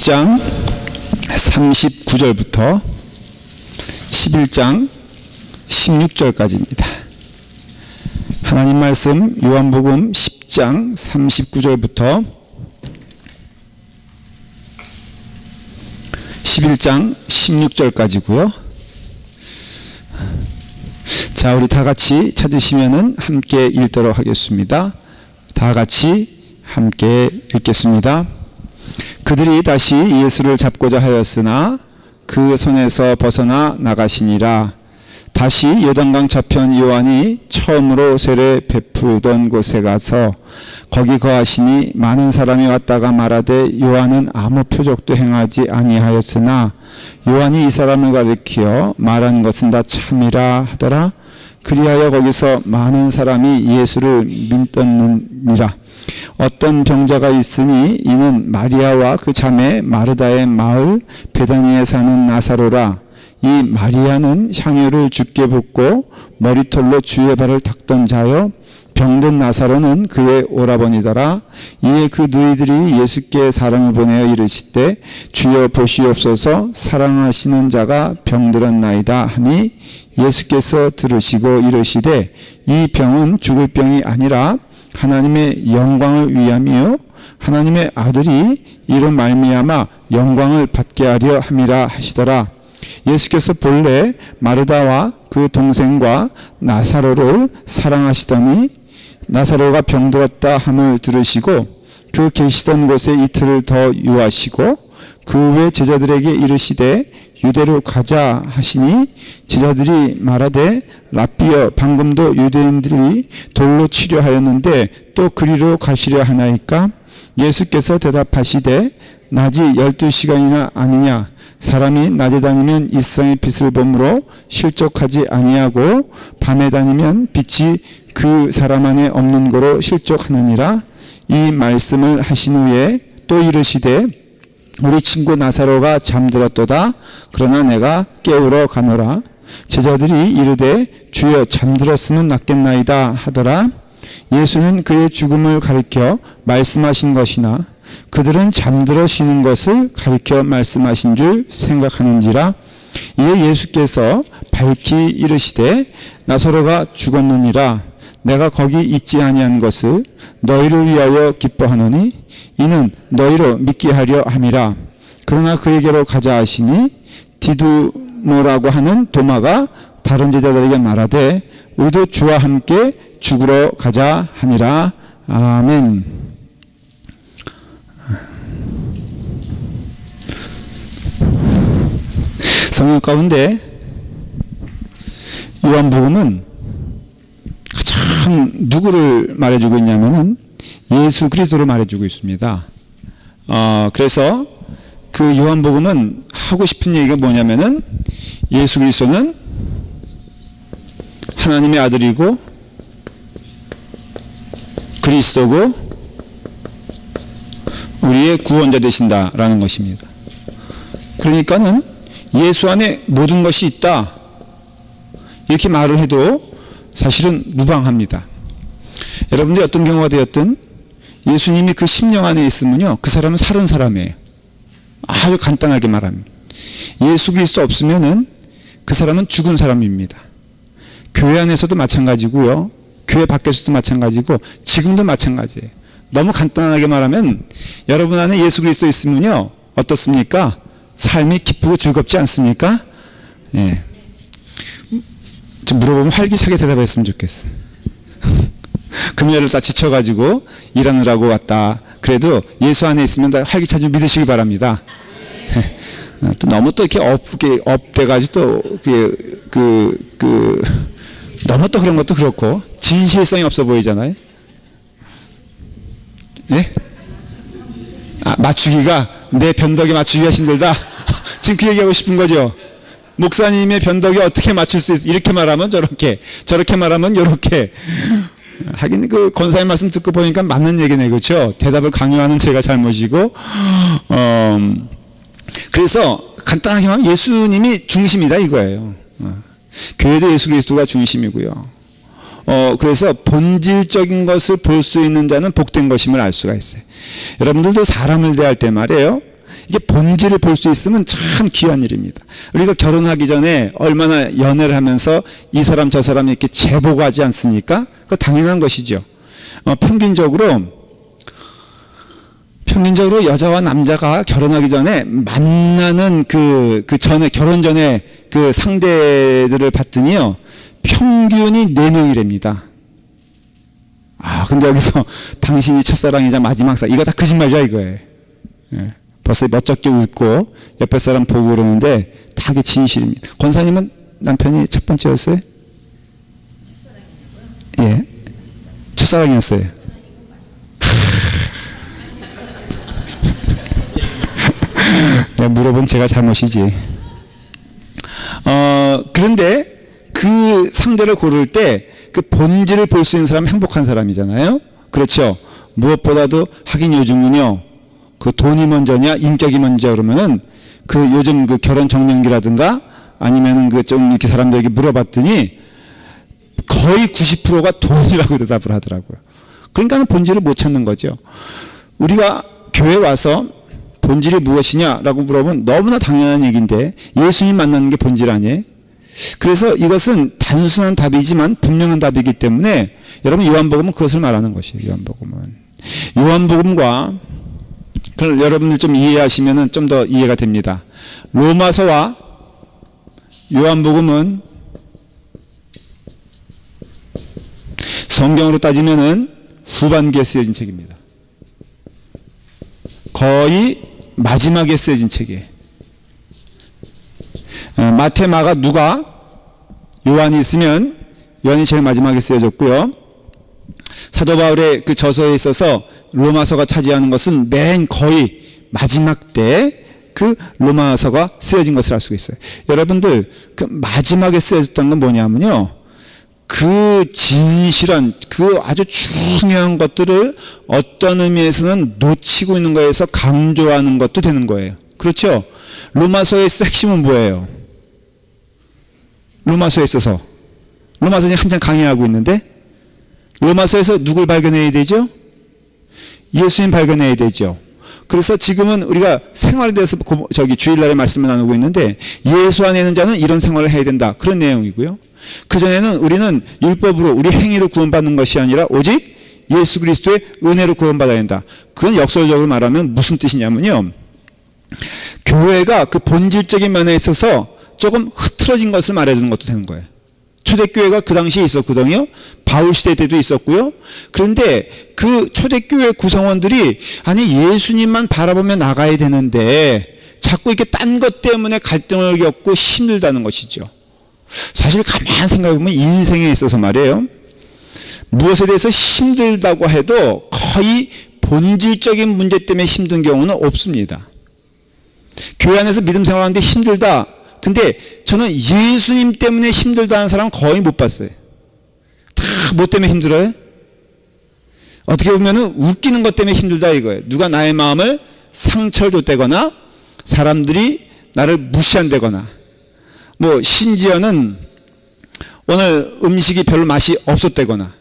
10장 39절부터 11장 16절까지입니다. 하나님 말씀 요한복음 10장 39절부터 11장 16절까지고요. 자, 우리 다 같이 찾으시면은 함께 읽도록 하겠습니다. 다 같이 함께 읽겠습니다. 그들이 다시 예수를 잡고자 하였으나 그 손에서 벗어나 나가시니라. 다시 요단강 저편 요한이 처음으로 세례 베푸던 곳에 가서 거기 거하시니 많은 사람이 왔다가 말하되 요한은 아무 표적도 행하지 아니하였으나 요한이 이 사람을 가리키어 말한 것은 다 참이라 하더라. 그리하여 거기서 많은 사람이 예수를 믿었느니라. 어떤 병자가 있으니 이는 마리아와 그 자매 마르다의 마을 베다니에 사는 나사로라. 이 마리아는 향유를 주께 붓고 머리털로 주의 발을 닦던 자요, 병든 나사로는 그의 오라버니더라. 이에 그 누이들이 예수께 사람을 보내어 이르시되 주여 보시옵소서, 사랑하시는 자가 병들었나이다 하니 예수께서 들으시고 이르시되 이 병은 죽을 병이 아니라 하나님의 영광을 위함이요 하나님의 아들이 이로 말미암아 영광을 받게 하려 함이라 하시더라. 예수께서 본래 마르다와 그 동생과 나사로를 사랑하시더니 나사로가 병들었다 함을 들으시고 그 계시던 곳에 이틀을 더 유하시고 그 외 제자들에게 이르시되 유대로 가자 하시니 제자들이 말하되 랍비여, 방금도 유대인들이 돌로 치려 하였는데 또 그리로 가시려 하나이까? 예수께서 대답하시되 낮이 12시간이나 아니냐? 사람이 낮에 다니면 이 세상의 빛을 보므로 실족하지 아니하고 밤에 다니면 빛이 그 사람 안에 없는 거로 실족하느니라. 이 말씀을 하신 후에 또 이르시되 우리 친구 나사로가 잠들었도다. 그러나 내가 깨우러 가노라. 제자들이 이르되 주여, 잠들었으면 낫겠나이다 하더라. 예수는 그의 죽음을 가리켜 말씀하신 것이나 그들은 잠들어 쉬는 것을 가리켜 말씀하신 줄 생각하는지라. 이에 예수께서 밝히 이르시되 나사로가 죽었느니라. 내가 거기 있지 아니한 것을 너희를 위하여 기뻐하노니 이는 너희로 믿게 하려 함이라. 그러나 그에게로 가자 하시니 디두모라고 하는 도마가 다른 제자들에게 말하되 우리도 주와 함께 죽으러 가자 하니라. 아멘. 성경 가운데 요한복음은 가장 누구를 말해주고 있냐면은 예수 그리스도를 말해주고 있습니다. 그래서 그 요한복음은 하고 싶은 얘기가 뭐냐면은 예수 그리스도는 하나님의 아들이고 그리스도고 우리의 구원자 되신다라는 것입니다. 그러니까는 예수 안에 모든 것이 있다 이렇게 말을 해도 사실은 무방합니다. 여러분들이 어떤 경우가 되었든 예수님이 그 심령 안에 있으면요, 그 사람은 살은 사람이에요. 아주 간단하게 말합니다. 예수 그리스도 없으면은 그 사람은 죽은 사람입니다. 교회 안에서도 마찬가지고요, 교회 밖에서도 마찬가지고 지금도 마찬가지예요. 너무 간단하게 말하면 여러분 안에 예수 그리스도 있으면요 어떻습니까? 삶이 기쁘고 즐겁지 않습니까? 예. 좀 물어보면 활기차게 대답했으면 좋겠어. 금요일을 다 지쳐가지고 일하느라고 왔다. 그래도 예수 안에 있으면 다 활기차게 믿으시기 바랍니다. 또 너무 또 이렇게 업돼가지고 또 너무 또 그런 것도 그렇고 진실성이 없어 보이잖아요. 예? 맞추기가 내 변덕에 맞추기가 힘들다. 지금 그 얘기하고 싶은 거죠. 목사님의 변덕에 어떻게 맞출 수 있어? 이렇게 말하면 저렇게, 저렇게 말하면 요렇게. 하긴 그 권사의 말씀 듣고 보니까 맞는 얘기네, 그렇죠? 대답을 강요하는 제가 잘못이고, 그래서 간단하게 말하면 예수님이 중심이다 이거예요. 교회도 예수 그리스도가 중심이고요. 그래서 본질적인 것을 볼 수 있는 자는 복된 것임을 알 수가 있어요. 여러분들도 사람을 대할 때 말이에요, 이게 본질을 볼 수 있으면 참 귀한 일입니다. 우리가 결혼하기 전에 얼마나 연애를 하면서 이 사람 저 사람 이렇게 재보고 하지 않습니까? 그거 당연한 것이죠. 평균적으로 여자와 남자가 결혼하기 전에 만나는 전에, 결혼 전에 그 상대들을 봤더니요, 평균이 4명이랍니다. 근데 여기서 당신이 첫사랑이자 마지막 사랑, 이거 다 거짓말이야, 이거예요. 예. 벌써 멋쩍게 웃고 옆에 사람 보고 그러는데 다 그게 진실입니다. 권사님은 남편이 첫 번째였어요? 첫사랑이냐고요? 예. 첫사랑이었어요. 내가 물어본 제가 잘못이지. 그런데 그 상대를 고를 때 그 본질을 볼 수 있는 사람은 행복한 사람이잖아요. 그렇죠. 무엇보다도 하긴 요즘은요, 그 돈이 먼저냐 인격이 먼저 그러면은 그 요즘 그 결혼 정년기라든가 아니면은 그 좀 이렇게 사람들에게 물어봤더니 거의 90%가 돈이라고 대답을 하더라고요. 그러니까 본질을 못 찾는 거죠. 우리가 교회 와서 본질이 무엇이냐라고 물어보면 너무나 당연한 얘기인데 예수님 만나는 게 본질 아니에요? 그래서 이것은 단순한 답이지만 분명한 답이기 때문에 여러분 요한복음은 그것을 말하는 것이에요. 요한복음과 그걸 여러분들 좀 이해하시면 좀 더 이해가 됩니다. 로마서와 요한복음은 성경으로 따지면은 후반기에 쓰여진 책입니다. 거의 마지막에 쓰여진 책이에요. 마태, 마가, 누가, 요한이 있으면 요한이 제일 마지막에 쓰여졌고요. 사도 바울의 그 저서에 있어서 로마서가 차지하는 것은 맨 거의 마지막 때 그 로마서가 쓰여진 것을 알 수가 있어요. 여러분들 그 마지막에 쓰여졌던 건 뭐냐면요, 그 진실한 그 아주 중요한 것들을 어떤 의미에서는 놓치고 있는 거에서 강조하는 것도 되는 거예요. 그렇죠? 로마서의 핵심은 뭐예요? 로마서에 있어서 로마서는 한참 강의하고 있는데 로마서에서 누굴 발견해야 되죠? 예수님 발견해야 되죠. 그래서 지금은 우리가 생활에 대해서 주일날에 말씀을 나누고 있는데 예수 안에 있는 자는 이런 생활을 해야 된다, 그런 내용이고요. 그전에는 우리는 율법으로 우리 행위로 구원받는 것이 아니라 오직 예수 그리스도의 은혜로 구원받아야 된다. 그건 역설적으로 말하면 무슨 뜻이냐면요, 교회가 그 본질적인 면에 있어서 조금 흐트러진 것을 말해주는 것도 되는 거예요. 초대교회가 그 당시에 있었거든요. 바울 시대 때도 있었고요. 그런데 그 초대교회 구성원들이 아니 예수님만 바라보며 나가야 되는데 자꾸 이렇게 딴 것 때문에 갈등을 겪고 힘들다는 것이죠. 사실 가만 생각해보면 인생에 있어서 말이에요, 무엇에 대해서 힘들다고 해도 거의 본질적인 문제 때문에 힘든 경우는 없습니다. 교회 안에서 믿음 생활하는데 힘들다, 근데 저는 예수님 때문에 힘들다는 사람은 거의 못 봤어요. 다 뭐 때문에 힘들어요? 어떻게 보면은 웃기는 것 때문에 힘들다 이거예요. 누가 나의 마음을 상처를 줬다거나 사람들이 나를 무시한다거나, 뭐 심지어는 오늘 음식이 별로 맛이 없었다거나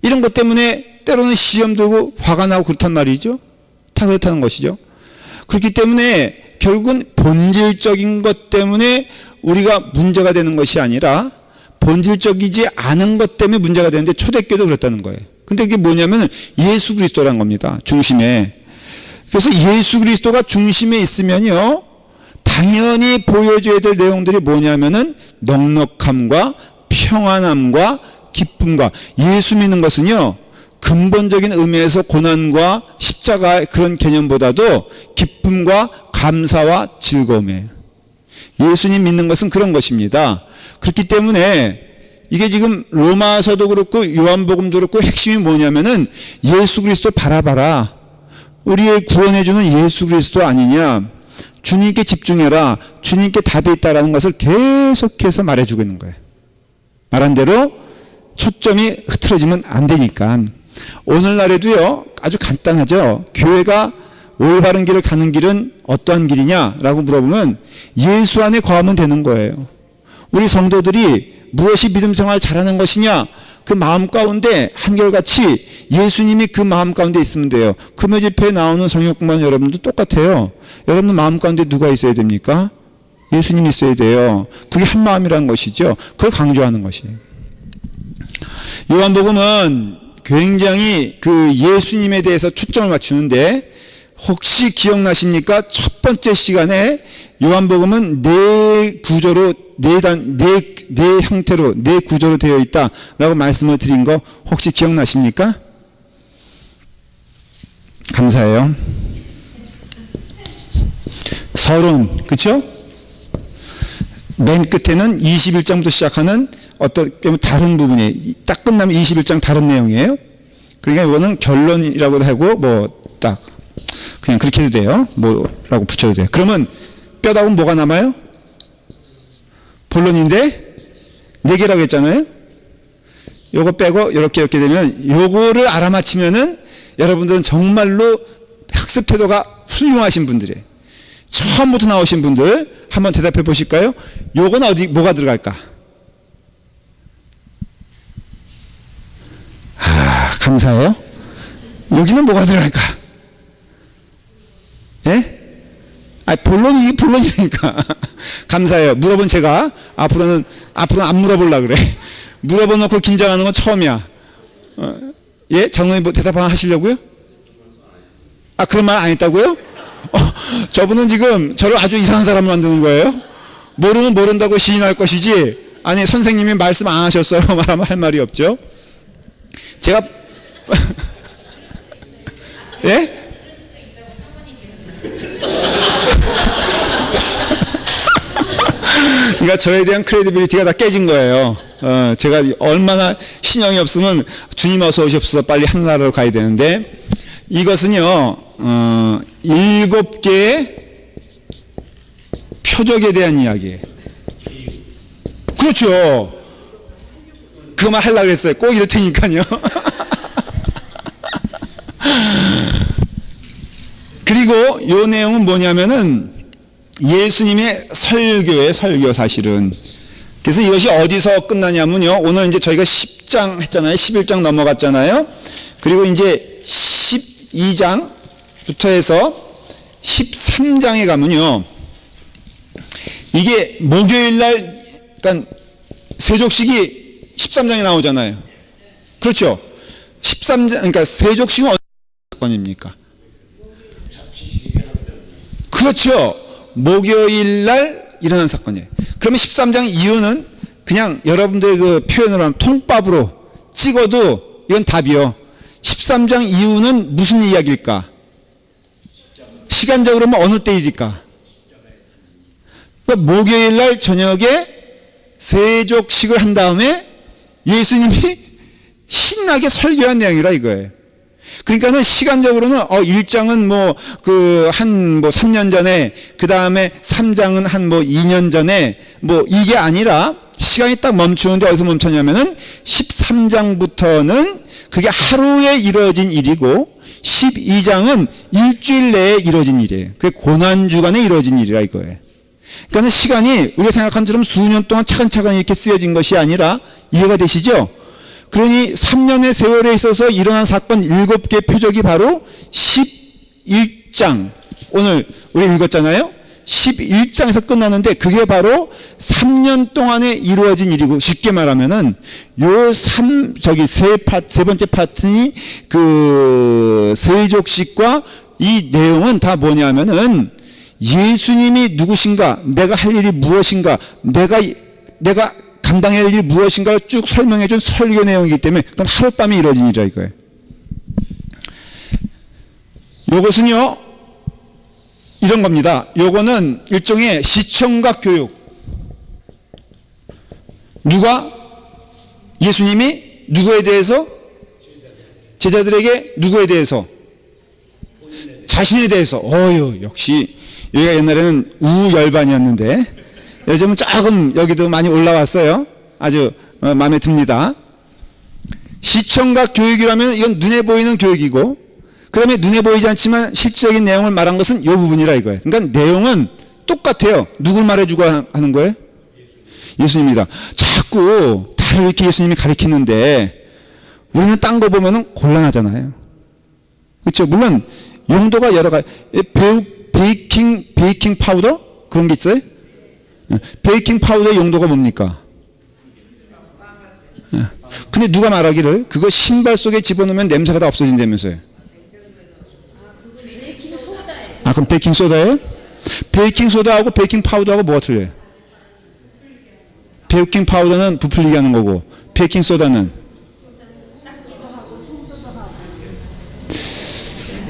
이런 것 때문에 때로는 시험 들고 화가 나고 그렇단 말이죠. 다 그렇다는 것이죠. 그렇기 때문에 결국은 본질적인 것 때문에 우리가 문제가 되는 것이 아니라 본질적이지 않은 것 때문에 문제가 되는데 초대교도 그랬다는 거예요. 근데 이게 뭐냐면 예수 그리스도란 겁니다. 중심에. 그래서 예수 그리스도가 중심에 있으면요, 당연히 보여줘야 될 내용들이 뭐냐면은 넉넉함과 평안함과 기쁨과, 예수 믿는 것은요 근본적인 의미에서 고난과 십자가의 그런 개념보다도 기쁨과 감사와 즐거움이에요. 예수님 믿는 것은 그런 것입니다. 그렇기 때문에 이게 지금 로마서도 그렇고 요한복음도 그렇고 핵심이 뭐냐면은 예수 그리스도 바라봐라, 우리의 구원해주는 예수 그리스도 아니냐, 주님께 집중해라, 주님께 답이 있다라는 것을 계속해서 말해주고 있는 거예요. 말한 대로 초점이 흐트러지면 안 되니까. 오늘날에도요 아주 간단하죠. 교회가 올바른 길을 가는 길은 어떠한 길이냐라고 물어보면 예수 안에 거하면 되는 거예요. 우리 성도들이 무엇이 믿음 생활 잘하는 것이냐, 그 마음 가운데 한결같이 예수님이 그 마음 가운데 있으면 돼요. 금요 집회에 나오는 성역공부하는 여러분도 똑같아요. 여러분 마음 가운데 누가 있어야 됩니까? 예수님이 있어야 돼요. 그게 한 마음이라는 것이죠. 그걸 강조하는 것이에요. 요한복음은 굉장히 그 예수님에 대해서 초점을 맞추는데, 혹시 기억나십니까? 첫 번째 시간에 요한복음은 네 구조로, 네 형태로, 네 구조로 되어 있다라고 말씀을 드린 거 혹시 기억나십니까? 감사해요. 서론, 그렇죠? 맨 끝에는 21장부터 시작하는 어떤 다른 부분이에요. 딱 끝나면 21장 다른 내용이에요. 그러니까 이거는 결론이라고도 하고 뭐 딱 그냥 그렇게 해도 돼요. 뭐라고 붙여도 돼요. 그러면 뼈다귀는 뭐가 남아요? 본론인데 4개라고 했잖아요. 요거 빼고 이렇게 되면, 요거를 알아맞히면은 여러분들은 정말로 학습 태도가 훌륭하신 분들이에요. 처음부터 나오신 분들 한번 대답해 보실까요? 요건 어디 뭐가 들어갈까? 감사해요. 여기는 뭐가 들어갈까? 예? 본론이니까. 감사해요. 물어본 제가 앞으로는 안 물어보려고 그래. 물어봐놓고 긴장하는 건 처음이야. 예? 장로님 뭐 대답 하나 하시려고요? 그런 말 안 했다고요? 저분은 지금 저를 아주 이상한 사람을 만드는 거예요? 모르면 모른다고 시인할 것이지, 아니 선생님이 말씀 안 하셨어요 말하면 할 말이 없죠. 제가 예? 그러니까 저에 대한 크레디빌리티가 다 깨진 거예요. 제가 얼마나 신용이 없으면 주님 어서 오십시오 빨리 하늘나라로 가야 되는데, 이것은요 7개의 표적에 대한 이야기예요. 그렇죠. 그거만 하려고 했어요. 꼭 이럴 테니까요. 그리고 요 내용은 뭐냐면은 예수님의 설교예요. 설교 사실은. 그래서 이것이 어디서 끝나냐면요, 오늘 이제 저희가 10장 했잖아요. 11장 넘어갔잖아요. 그리고 이제 12장부터 해서 13장에 가면요, 이게 목요일날 그러니까 세족식이 13장에 나오잖아요. 그렇죠. 13장, 그러니까 세족식은 어떤 사건입니까? 그렇죠. 목요일날 일어난 사건이에요. 그러면 13장 이유는 그냥 여러분들의 그 표현으로 하면 통밥으로 찍어도 이건 답이요. 13장 이유는 무슨 이야기일까? 시간적으로 뭐 어느 때일까? 그러니까 목요일날 저녁에 세족식을 한 다음에 예수님이 신나게 설교한 내용이라 이거예요. 그러니까는 시간적으로는 1장은 뭐 그 한 뭐 3년 전에, 그 다음에 3장은 한 뭐 2년 전에, 뭐 이게 아니라 시간이 딱 멈추는데 어디서 멈췄냐면은 13장부터는 그게 하루에 이루어진 일이고 12장은 일주일 내에 이루어진 일이에요. 그게 고난주간에 이루어진 일이라 이거예요. 그러니까 시간이 우리가 생각한 것처럼 수년 동안 차근차근 이렇게 쓰여진 것이 아니라, 이해가 되시죠? 그러니 3년의 세월에 있어서 일어난 사건 7개 표적이 바로 11장, 오늘 우리 읽었잖아요. 11장에서 끝나는데 그게 바로 3년 동안에 이루어진 일이고, 쉽게 말하면은 세 번째 파트니 그 세족식과 이 내용은 다 뭐냐면은 예수님이 누구신가, 내가 할 일이 무엇인가, 내가 감당해야 할 일이 무엇인가를 쭉 설명해 준 설교 내용이기 때문에 그건 하룻밤에 이루어진 일이라 이거예요. 요것은요 이런 겁니다. 요거는 일종의 시청각 교육. 예수님이 누구에 대해서? 제자들에게 누구에 대해서? 자신에 대해서. 역시 여기가 옛날에는 우열반이었는데 요즘은 조금 여기도 많이 올라왔어요. 아주 마음에 듭니다. 시청각 교육이라면 이건 눈에 보이는 교육이고, 그 다음에 눈에 보이지 않지만 실질적인 내용을 말한 것은 이 부분이라 이거예요. 그러니까 내용은 똑같아요. 누굴 말해주고 하는 거예요? 예수님입니다. 자꾸 말을 이렇게 예수님이 가르치는데 우리는 딴 거 보면은 곤란하잖아요. 그렇죠? 물론 용도가 여러 가지. 베이킹 파우더 그런 게 있어요? 베이킹 파우더의 용도가 뭡니까? 근데 누가 말하기를 그거 신발 속에 집어넣으면 냄새가 다 없어진다면서요. 아, 그럼 베이킹 소다예요? 베이킹 소다하고 베이킹 파우더하고 뭐가 틀려요? 베이킹 파우더는 부풀리게 하는 거고 베이킹 소다는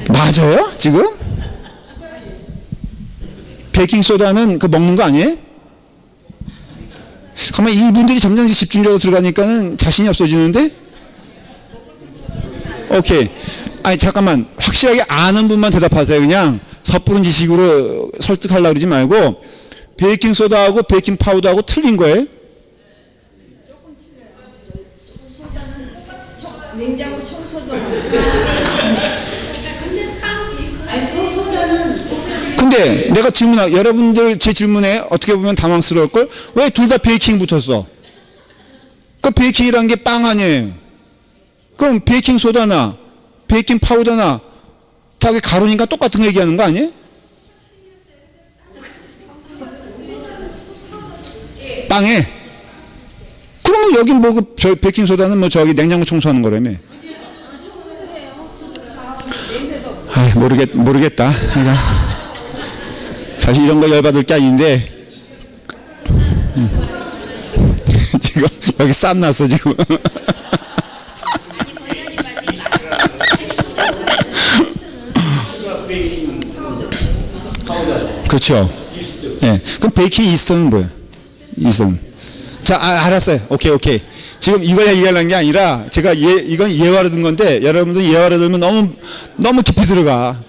맞아요? 지금? 베이킹 소다는 그 먹는 거 아니에요? 가만 이분들이 점점 집중적으로 들어가니까는 자신이 없어지는데? 오케이. 아니 잠깐만 확실하게 아는 분만 대답하세요. 그냥 섣부른 지식으로 설득하려고 그러지 말고 베이킹 소다하고 베이킹 파우더하고 틀린 거예요? 소다는 냉장고 청소도 근데 내가 여러분들 제 질문에 어떻게 보면 당황스러울 걸 왜 둘 다 베이킹 붙었어? 그 베이킹이란 게 빵 아니에요. 그럼 베이킹 소다나 베이킹 파우더나 다 가루니까 똑같은 거 얘기하는 거 아니에요? 빵에. 그러면 여기 뭐 저 베이킹 소다는 뭐 저기 냉장고 청소하는 거라며. 아, 모르겠다. 그러니까 사실 이런 거 열받을 게 아닌데 지금 여기 쌈 났어 지금. 그렇죠. 예. 네. 그럼 베이킹 이스트는 뭐예요? 이스트. 자, 알았어요. 오케이. 지금 이거 얘기하려는 게 아니라 제가 이건 예화로 든 건데 여러분들 예화로 들면 너무 깊이 들어가.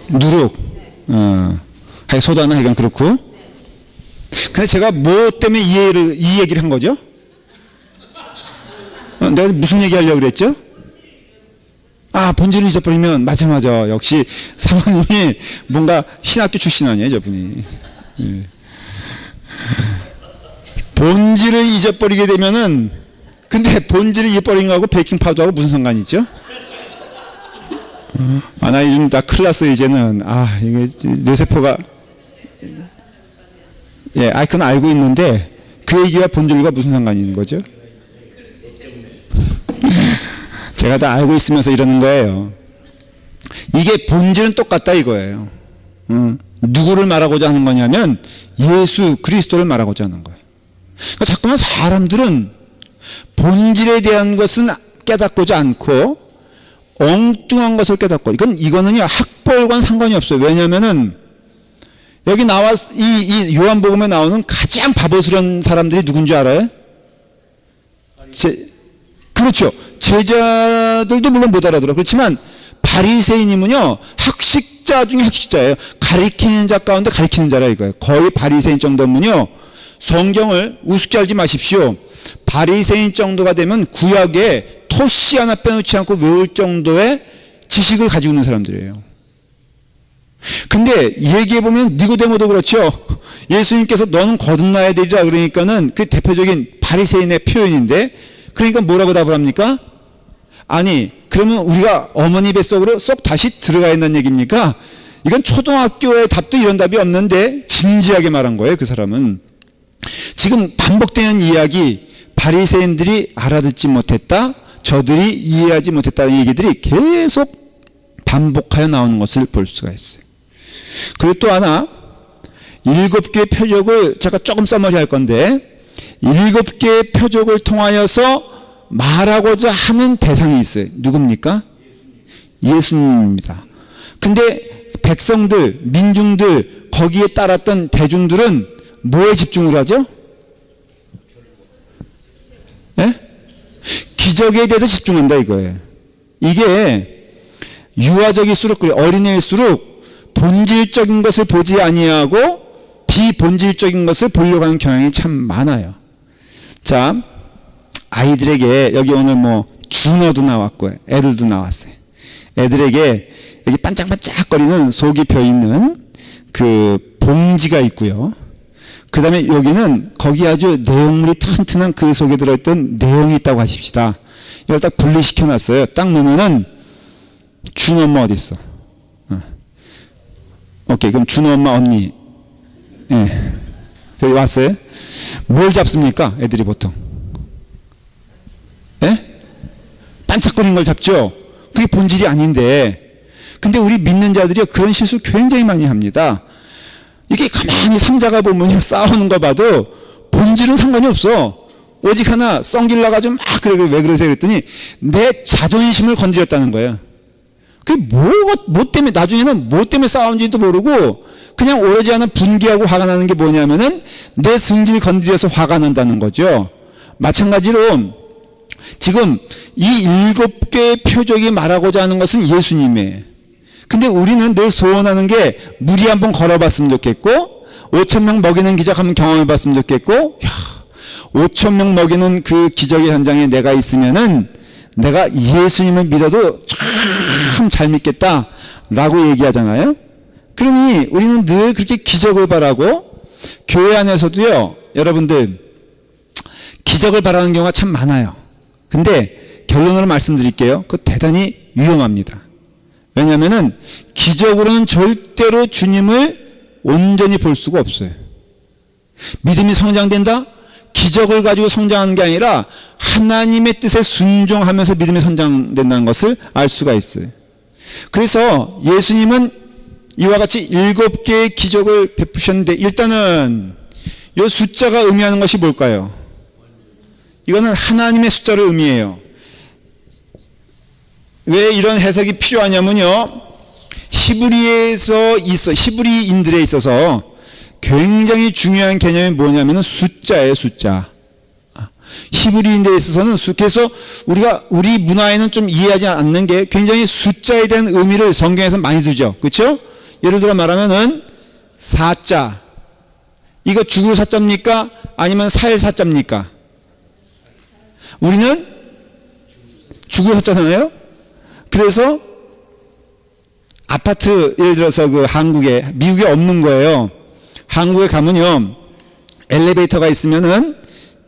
누룩. 소다는 하여간 그렇고. 근데 제가 뭐 때문에 이 얘기를 한 거죠? 내가 무슨 얘기 하려고 그랬죠? 아, 본질을 잊어버리면 맞아. 역시 사모님이 뭔가 신학교 출신 아니에요, 저분이. 예. 본질을 잊어버리게 되면은 근데 본질을 잊어버린 거하고 베이킹 파우더하고 무슨 상관이 있죠? 나 요즘 다 큰일 났어 이제는. 이게 뇌세포가 그건 알고 있는데 그 얘기와 본질과 무슨 상관이 있는 거죠? 제가 다 알고 있으면서 이러는 거예요. 이게 본질은 똑같다 이거예요. 누구를 말하고자 하는 거냐면 예수 그리스도를 말하고자 하는 거예요. 그러니까 자꾸만 사람들은 본질에 대한 것은 깨닫고자 않고 엉뚱한 것을 깨닫고 이거는요 학벌과는 상관이 없어요. 왜냐하면은 여기 이 요한복음에 나오는 가장 바보스러운 사람들이 누군지 알아요? 그렇죠. 제자들도 물론 못 알아들어. 그렇지만 바리새인이면요 학식자 중에 학식자예요. 가리키는 자 가운데 가리키는 자라 이거예요. 거의 바리새인 정도면요 성경을 우습게 알지 마십시오. 바리새인 정도가 되면 구약에 토시 하나 빼놓지 않고 외울 정도의 지식을 가지고 있는 사람들이에요. 근데 얘기해보면 니고데모도 그렇죠. 예수님께서 너는 거듭나야 되리라 그러니까는 그 대표적인 바리새인의 표현인데 그러니까 뭐라고 답을 합니까? 아니 그러면 우리가 어머니 뱃속으로 쏙 다시 들어가야 한다는 얘기입니까? 이건 초등학교의 답도 이런 답이 없는데 진지하게 말한 거예요. 그 사람은 지금 반복되는 이야기 바리새인들이 알아듣지 못했다 저들이 이해하지 못했다는 얘기들이 계속 반복하여 나오는 것을 볼 수가 있어요. 그리고 또 하나 7개의 표적을 제가 조금 써머리 할 건데 7개의 표적을 통하여서 말하고자 하는 대상이 있어요. 누굽니까? 예수님입니다. 근데 백성들, 민중들, 거기에 따랐던 대중들은 뭐에 집중을 하죠? 예? 기적에 대해서 집중한다 이거예요. 이게 유아적일수록 그래 어린애일수록 본질적인 것을 보지 아니하고 비본질적인 것을 보려고 하는 경향이 참 많아요. 자, 아이들에게 여기 오늘 뭐 준어도 나왔고 애들도 나왔어요. 애들에게 여기 반짝반짝거리는 속이 펴 있는 그 봉지가 있고요. 그 다음에 여기는 거기 아주 내용물이 튼튼한 그 속에 들어있던 내용이 있다고 하십시다. 이걸 딱 분리시켜 놨어요. 딱 놓으면은 준호 엄마 어디 있어? 오케이, 그럼 준호 엄마 언니. 예. 여기 왔어요? 뭘 잡습니까? 애들이 보통. 예? 반짝거리는 걸 잡죠? 그게 본질이 아닌데. 근데 우리 믿는 자들이 그런 실수 굉장히 많이 합니다. 이게 가만히 삼자가 보면요, 싸우는 거 봐도 본질은 상관이 없어. 오직 하나 썽길나가지고 막 그래, 왜 그러세요? 그랬더니 내 자존심을 건드렸다는 거예요. 그게 뭐 때문에, 나중에는 뭐 때문에 싸운지도 모르고 그냥 오래지 않은 분기하고 화가 나는 게 뭐냐면은 내 승질을 건드려서 화가 난다는 거죠. 마찬가지로 지금 이 7개의 표적이 말하고자 하는 것은 예수님이에요. 근데 우리는 늘 소원하는 게 물이 한번 걸어봤으면 좋겠고 5,000명 먹이는 기적 한번 경험해봤으면 좋겠고 5,000명 먹이는 그 기적의 현장에 내가 있으면은 내가 예수님을 믿어도 참 잘 믿겠다 라고 얘기하잖아요. 그러니 우리는 늘 그렇게 기적을 바라고 교회 안에서도요, 여러분들 기적을 바라는 경우가 참 많아요. 근데 결론으로 말씀드릴게요. 그거 대단히 위험합니다. 왜냐하면은 기적으로는 절대로 주님을 온전히 볼 수가 없어요. 믿음이 성장된다? 기적을 가지고 성장하는 게 아니라 하나님의 뜻에 순종하면서 믿음이 성장된다는 것을 알 수가 있어요. 그래서 예수님은 이와 같이 7개의 기적을 베푸셨는데 일단은 이 숫자가 의미하는 것이 뭘까요? 이거는 하나님의 숫자를 의미해요. 왜 이런 해석이 필요하냐면요, 히브리인들에 있어서 굉장히 중요한 개념이 뭐냐면 숫자예요. 숫자. 히브리인들에 있어서는 그래서 우리 문화에는 좀 이해하지 않는 게 굉장히 숫자에 대한 의미를 성경에서 많이 두죠. 그렇죠? 예를 들어 말하면은 사자, 이거 죽을 사자입니까? 아니면 살 사자입니까? 우리는 죽을 사자잖아요. 그래서 아파트, 예를 들어서 미국에 없는 거예요. 한국에 가면요, 엘리베이터가 있으면은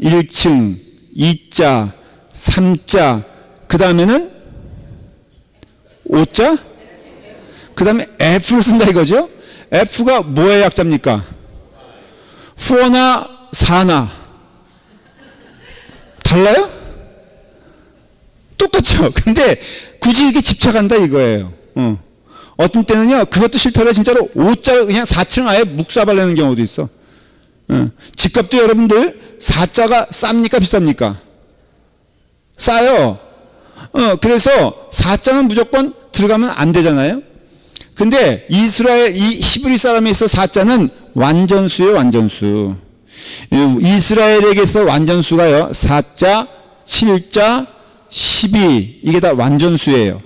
1층, 2자, 3자, 그 다음에는 5자, 그 다음에 F를 쓴다 이거죠. F가 뭐의 약자입니까? 포나 사나 달라요? 똑같죠. 근데 굳이 이렇게 집착한다 이거예요. 어떤 때는요, 그것도 싫다고 진짜로 5자를 그냥 4층 아예 묵사발내는 경우도 있어. 집값도 여러분들 4자가 쌉니까 비쌉니까? 싸요. 그래서 4자는 무조건 들어가면 안 되잖아요. 근데 이 히브리 사람에 있어 4자는 완전수예요. 완전수. 이스라엘에게서 완전수가요, 4자, 7자, 12, 이게 다 완전수예요.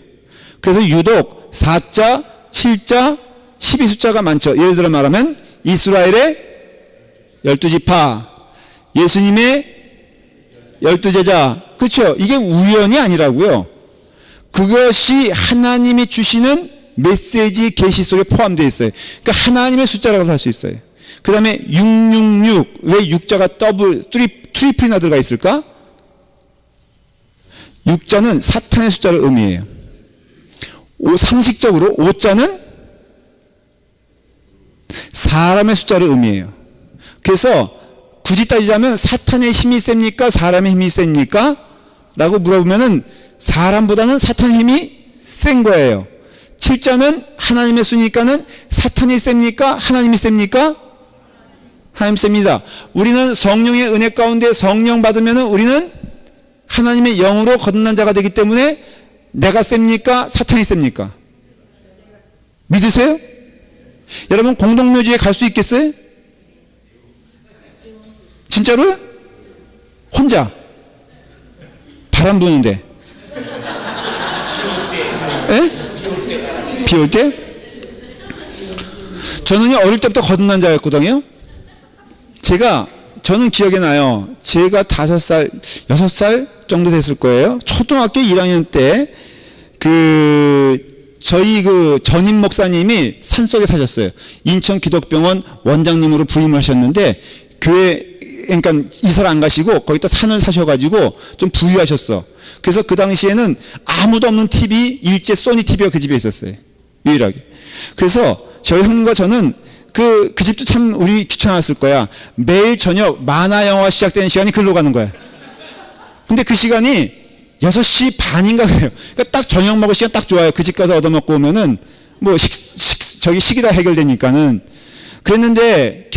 그래서 유독 4자, 7자, 12 숫자가 많죠. 예를 들어 말하면 이스라엘의 12지파, 예수님의 12제자. 그렇죠? 이게 우연이 아니라고요. 그것이 하나님이 주시는 메시지 계시 속에 포함되어 있어요. 그러니까 하나님의 숫자라고 할 수 있어요. 그 다음에 666, 왜 6자가 트리플이나 들어가 있을까? 6자는 사탄의 숫자를 의미해요. 상식적으로 5자는 사람의 숫자를 의미해요. 그래서 굳이 따지자면 사탄의 힘이 셉니까? 사람의 힘이 셉니까? 라고 물어보면은 사람보다는 사탄의 힘이 센 거예요. 7자는 하나님의 수니까는 사탄이 셉니까? 하나님이 셉니까? 하나님 셉니다. 우리는 성령의 은혜 가운데 성령 받으면은 우리는 하나님의 영으로 거듭난 자가 되기 때문에 내가 셉니까? 사탄이 셉니까? 믿으세요? 여러분 공동묘지에 갈 수 있겠어요? 진짜로? 혼자? 바람 부는데. 예? 비 올 때? 저는요, 어릴 때부터 거듭난 자였거든요. 저는 기억이 나요. 제가 5살, 6살 정도 됐을 거예요. 초등학교 1학년 때, 저희 전임 목사님이 산속에 사셨어요. 인천 기독병원 원장님으로 부임을 하셨는데, 교회, 그러니까 이사를 안 가시고 거기다 산을 사셔가지고 좀 부유하셨어. 그래서 그 당시에는 아무도 없는 TV, 일제 소니 TV가 그 집에 있었어요. 유일하게. 그래서 저희 형님과 저는 그 집도 참 우리 귀찮았을 거야. 매일 저녁 만화 영화 시작되는 시간이 글로 가는 거야. 근데 그 시간이 6시 반인가 그래요. 그러니까 딱 저녁 먹을 시간 딱 좋아요. 그 집 가서 얻어먹고 오면은 뭐 저기 식이 다 해결되니까는. 그랬는데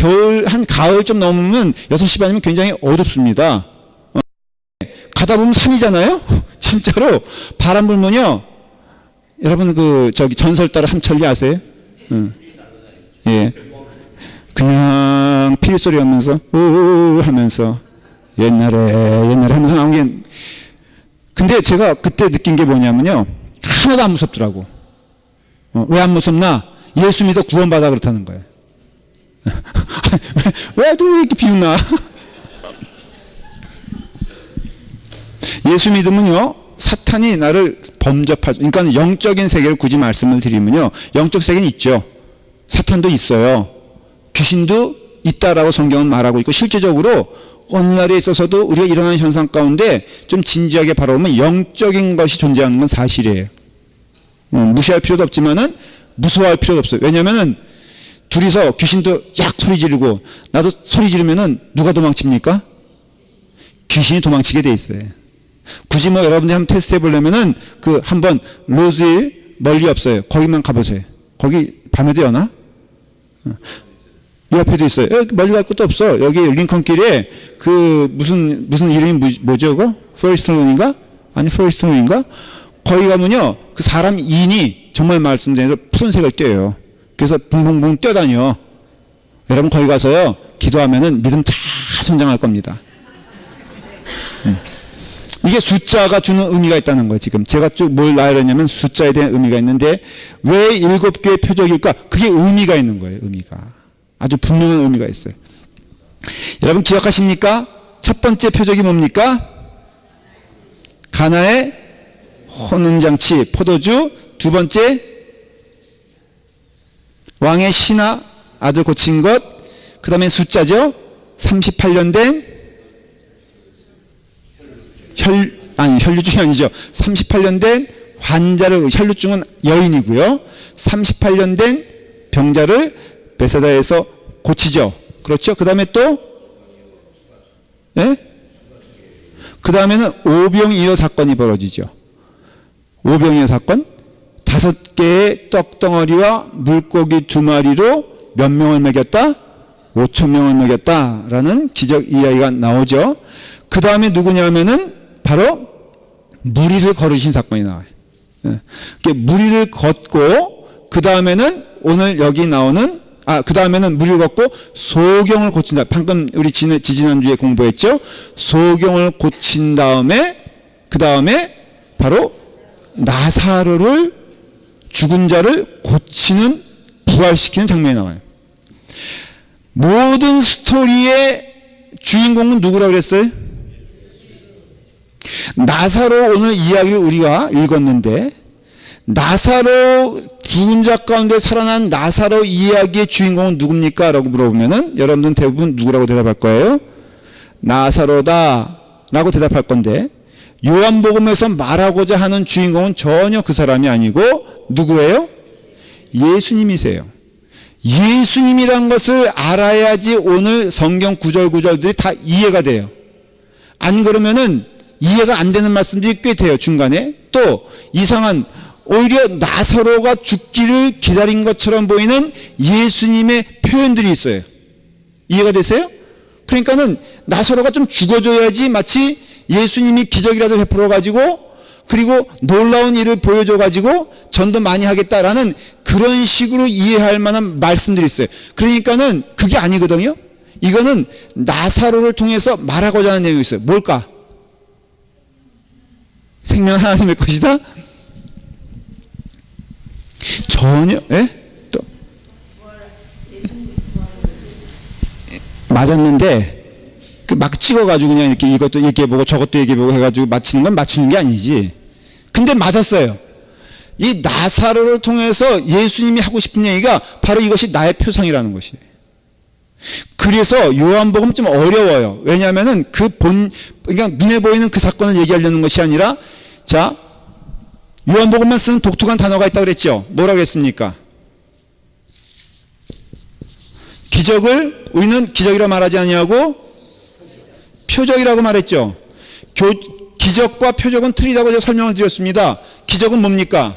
가을 좀 넘으면 6시 반이면 굉장히 어둡습니다. 가다 보면 산이잖아요? 진짜로 바람 불면요. 여러분 저기 전설 따라 함천리 아세요? 예. 그냥 피리 소리 하면서 우우 하면서 옛날에 하면서 나온 게. 근데 제가 그때 느낀 게 뭐냐면요. 하나도 안 무섭더라고. 왜 안 무섭나? 예수 믿어 구원받아 그렇다는 거예요. 왜 이렇게 비웃나? 예수 믿으면요, 사탄이 나를 범접하죠. 그러니까 영적인 세계를 굳이 말씀을 드리면요, 영적 세계는 있죠. 사탄도 있어요. 귀신도 있다라고 성경은 말하고 있고, 실제적으로 어느 날에 있어서도 우리가 일어나는 현상 가운데 좀 진지하게 바라보면 영적인 것이 존재하는 건 사실이에요. 무시할 필요도 없지만은 무서워할 필요도 없어요. 왜냐면은 둘이서 귀신도 약 소리 지르고 나도 소리 지르면은 누가 도망칩니까? 귀신이 도망치게 돼 있어요. 굳이 뭐 여러분들이 한번 테스트 해보려면은 한번 로즈힐 멀리 없어요. 거기만 가보세요. 거기 밤에도 여나? 이 앞에도 있어요. 멀리 갈 것도 없어. 여기 링컨길에 무슨 이름이 뭐죠? 그거? 포레스트론인가? 아니 포레스트론인가? 거기 가면요, 그 사람 인이 정말 말씀드린 대로 푸른색을 떼요. 그래서 붕붕붕 뛰어다녀. 여러분 거기 가서요, 기도하면은 믿음 잘 성장할 겁니다. 이게 숫자가 주는 의미가 있다는 거예요. 지금 제가 쭉 뭘 나열했냐면 숫자에 대한 의미가 있는데, 왜 7개의 표적일까? 그게 의미가 있는 거예요. 의미가 아주 분명한 의미가 있어요. 여러분 기억하십니까? 첫 번째 표적이 뭡니까? 가나의 혼인잔치, 포도주. 두 번째, 왕의 신하 아들 고친 것. 그 다음에 숫자죠. 38년 된 혈류증이 아니죠. 38년 된 환자를, 혈류증은 여인이고요. 38년 된 병자를 베세다에서 고치죠. 그렇죠. 그 다음에 또, 예? 그 다음에는 오병이어 사건이 벌어지죠. 오병이어 사건. 5개의 떡덩어리와 물고기 2마리로 몇 명을 먹였다? 5,000명을 먹였다라는 기적 이야기가 나오죠. 그 다음에 누구냐면은 바로 무리를 걸으신 사건이 나와요. 무리를 걷고, 그 다음에는 오늘 여기 나오는, 그 다음에는 무리를 걷고 소경을 고친다. 방금 우리 지지난주에 공부했죠. 소경을 고친 다음에, 그 다음에 바로 나사로를, 죽은 자를 고치는, 부활시키는 장면이 나와요. 모든 스토리의 주인공은 누구라고 그랬어요? 나사로. 오늘 이야기를 우리가 읽었는데, 나사로, 죽은 자 가운데 살아난 나사로 이야기의 주인공은 누굽니까? 라고 물어보면은 여러분들은 대부분 누구라고 대답할 거예요? 나사로다 라고 대답할 건데, 요한복음에서 말하고자 하는 주인공은 전혀 그 사람이 아니고 누구예요? 예수님이세요. 예수님이란 것을 알아야지 오늘 성경 구절들이 다 이해가 돼요. 안 그러면은 이해가 안 되는 말씀들이 꽤 돼요. 중간에 또 이상한, 오히려 나사로가 죽기를 기다린 것처럼 보이는 예수님의 표현들이 있어요. 이해가 되세요? 그러니까는 나사로가 좀 죽어줘야지 마치 예수님이 기적이라도 베풀어 가지고, 그리고 놀라운 일을 보여줘 가지고 전도 많이 하겠다라는 그런 식으로 이해할 만한 말씀들이 있어요. 그러니까는 그게 아니거든요. 이거는 나사로를 통해서 말하고자 하는 내용이 있어요. 뭘까? 생명 하나님의 것이다? 전혀, 예? 또 맞았는데 막 찍어가지고 그냥 이렇게 이것도 얘기해보고 저것도 얘기해보고 해가지고 맞히는 건 맞추는 게 아니지. 근데 맞았어요. 이 나사로를 통해서 예수님이 하고 싶은 얘기가 바로 이것이 나의 표상이라는 것이에요. 그래서 요한복음 좀 어려워요. 왜냐하면은 그러니까 눈에 보이는 그 사건을 얘기하려는 것이 아니라, 자, 요한복음만 쓰는 독특한 단어가 있다고 그랬죠. 뭐라고 했습니까? 기적을 우리는 기적이라 말하지 아니하고 표적이라고 말했죠. 기적과 표적은 틀리다고 제가 설명을 드렸습니다. 기적은 뭡니까?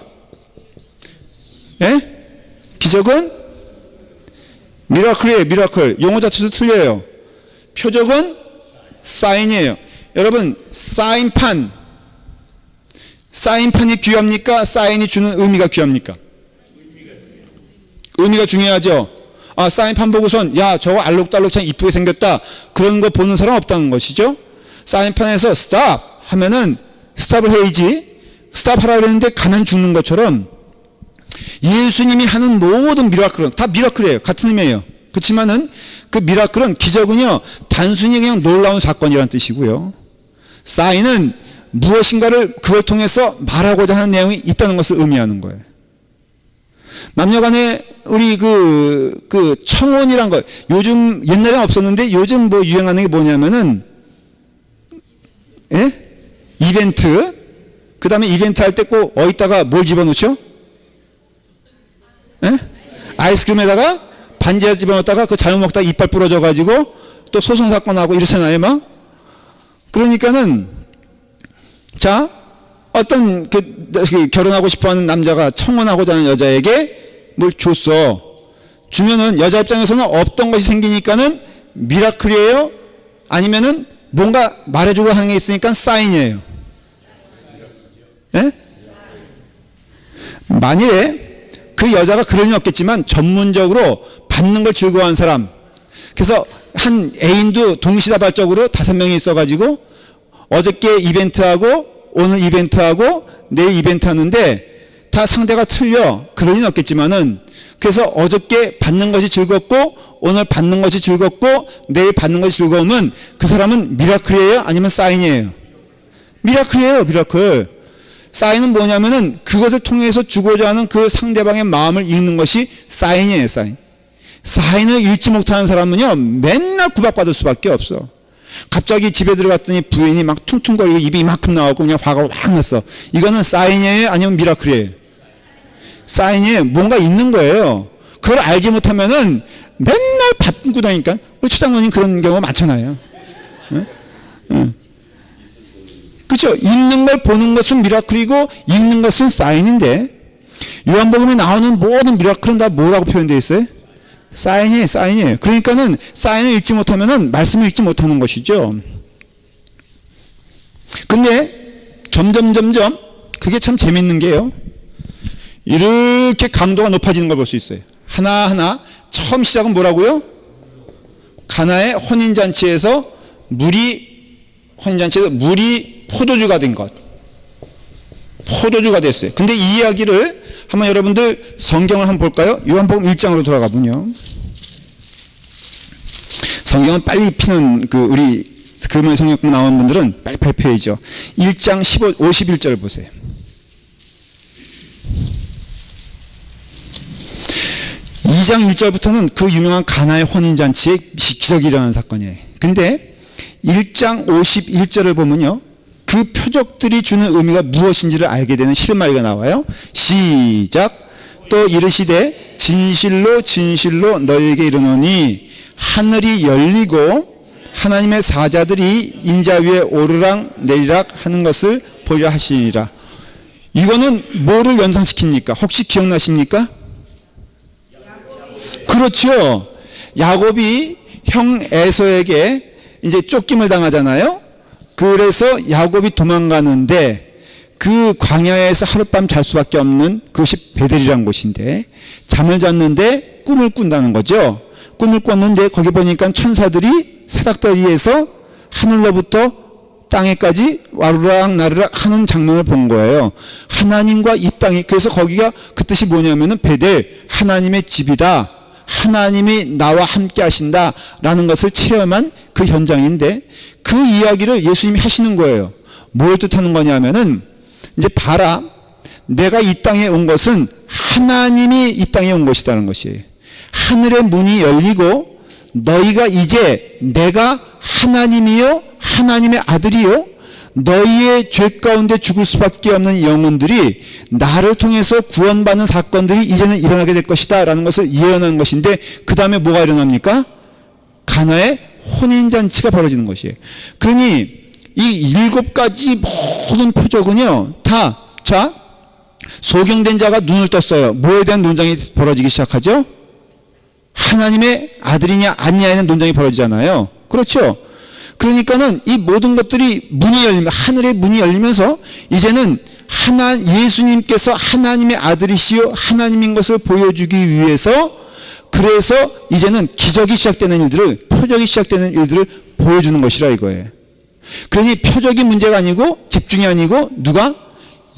예? 기적은 미라클이에요. 미라클. 용어 자체도 틀려요. 표적은 사인이에요. 여러분, 사인판이 귀합니까? 사인이 주는 의미가 귀합니까? 의미가 중요하죠. 아, 사인판 보고선 야, 저거 알록달록 참 이쁘게 생겼다, 그런 거 보는 사람 없다는 것이죠. 사인판에서 스탑 하면은 스탑을 해야지, 스탑 하라 그랬는데 가면 죽는 것처럼 예수님이 하는 모든 미라클은 다 미라클이에요. 같은 의미예요. 그렇지만은 그 미라클은, 기적은요, 단순히 그냥 놀라운 사건이라는 뜻이고요, 사인은 무엇인가를 그걸 통해서 말하고자 하는 내용이 있다는 것을 의미하는 거예요. 남녀간에 우리 그 청혼이란 거, 요즘, 옛날엔 없었는데 요즘 뭐 유행하는 게 뭐냐면은, 예? 이벤트. 그 다음에 이벤트 할 때 꼭 어디다가 뭘 집어넣죠? 예? 아이스크림에다가 반지에 집어넣었다가 그 잘못 먹다가 이빨 부러져가지고 또 소송사건하고 이러잖아요, 막. 그러니까는, 자, 어떤 결혼하고 싶어 하는 남자가 청혼하고자 하는 여자에게 뭘 줬어. 주면은 여자 입장에서는 없던 것이 생기니까는 미라클이에요? 아니면은 뭔가 말해주고 하는 게 있으니까 사인이에요? 예? 만일에 그 여자가 그럴 리는 없겠지만 전문적으로 받는 걸 즐거워하는 사람, 그래서 한 애인도 동시다발적으로 5명이 있어가지고 어저께 이벤트하고 오늘 이벤트하고 내일 이벤트 하는데 다 상대가 틀려. 그럴 리는 없겠지만은, 그래서 어저께 받는 것이 즐겁고 오늘 받는 것이 즐겁고 내일 받는 것이 즐거우면 그 사람은 미라클이에요? 아니면 사인이에요? 미라클이에요. 미라클. 사인은 뭐냐면은 그것을 통해서 주고자 하는 그 상대방의 마음을 읽는 것이 사인이에요. 사인. 사인을 읽지 못하는 사람은요, 맨날 구박받을 수밖에 없어. 갑자기 집에 들어갔더니 부인이 막 퉁퉁거리고 입이 이만큼 나오고 그냥 화가 확 났어. 이거는 사인이에요? 아니면 미라클이에요? 사인이에요. 뭔가 있는 거예요. 그걸 알지 못하면은 맨날 바쁘고 다니까. 추장로님 그런 경우가 많잖아요. 응? 응. 그렇죠? 읽는 걸 보는 것은 미라클이고 읽는 것은 사인인데, 요한복음에 나오는 모든 미라클은 다 뭐라고 표현되어 있어요? 사인이에요. 사인이에요. 그러니까는 사인을 읽지 못하면은 말씀을 읽지 못하는 것이죠. 근데 점점 그게 참 재밌는 게요, 이렇게 강도가 높아지는 걸 볼 수 있어요. 하나하나. 처음 시작은 뭐라고요? 가나의 혼인잔치에서 물이 포도주가 된 것. 포도주가 됐어요. 근데 이 이야기를 한번 여러분들 성경을 한번 볼까요? 요한복음 1장으로 돌아가 보면요, 성경은 빨리 피는 우리 그러면 성경 나온 분들은 빨리 발표해야죠. 1장 51절을 보세요. 이 장 1절부터는 그 유명한 가나의 혼인잔치의 기적이 일어나는 사건이에요. 근데 1장 51절을 보면요, 그 표적들이 주는 의미가 무엇인지를 알게 되는 실마리가 나와요. 시작. 또 이르시되 진실로 진실로 너희에게 이르노니 하늘이 열리고 하나님의 사자들이 인자 위에 오르락 내리락 하는 것을 보리라 하시니라. 이거는 뭐를 연상시킵니까? 혹시 기억나십니까? 그렇죠. 야곱이 형 에서에게 이제 쫓김을 당하잖아요. 그래서 야곱이 도망가는데 그 광야에서 하룻밤 잘 수밖에 없는 그것이 베델이라는 곳인데, 잠을 잤는데 꿈을 꾼다는 거죠. 꿈을 꿨는데 거기 보니까 천사들이 사닥다리에서 하늘로부터 땅에까지 와르락 나르락 하는 장면을 본 거예요. 하나님과 이 땅이, 그래서 거기가 그 뜻이 뭐냐면은 베델, 하나님의 집이다, 하나님이 나와 함께 하신다 라는 것을 체험한 그 현장인데, 그 이야기를 예수님이 하시는 거예요. 뭘 뜻하는 거냐면은, 이제 봐라, 내가 이 땅에 온 것은 하나님이 이 땅에 온 것이라는 것이에요. 하늘의 문이 열리고 너희가 이제 내가 하나님이요 하나님의 아들이요 너희의 죄 가운데 죽을 수밖에 없는 영혼들이 나를 통해서 구원받는 사건들이 이제는 일어나게 될 것이다 라는 것을 예언한 것인데, 그 다음에 뭐가 일어납니까? 가나의 혼인잔치가 벌어지는 것이에요. 그러니 이 7가지 모든 표적은요 다, 자, 소경된 자가 눈을 떴어요. 뭐에 대한 논쟁이 벌어지기 시작하죠? 하나님의 아들이냐 아니냐에는 논쟁이 벌어지잖아요. 그렇죠? 그러니까는 이 모든 것들이 문이 열리면, 하늘의 문이 열리면서 이제는 예수님께서 하나님의 아들이시요 하나님인 것을 보여주기 위해서, 그래서 이제는 기적이 시작되는 일들을, 표적이 시작되는 일들을 보여주는 것이라 이거예요. 그러니 표적이 문제가 아니고 집중이 아니고 누가?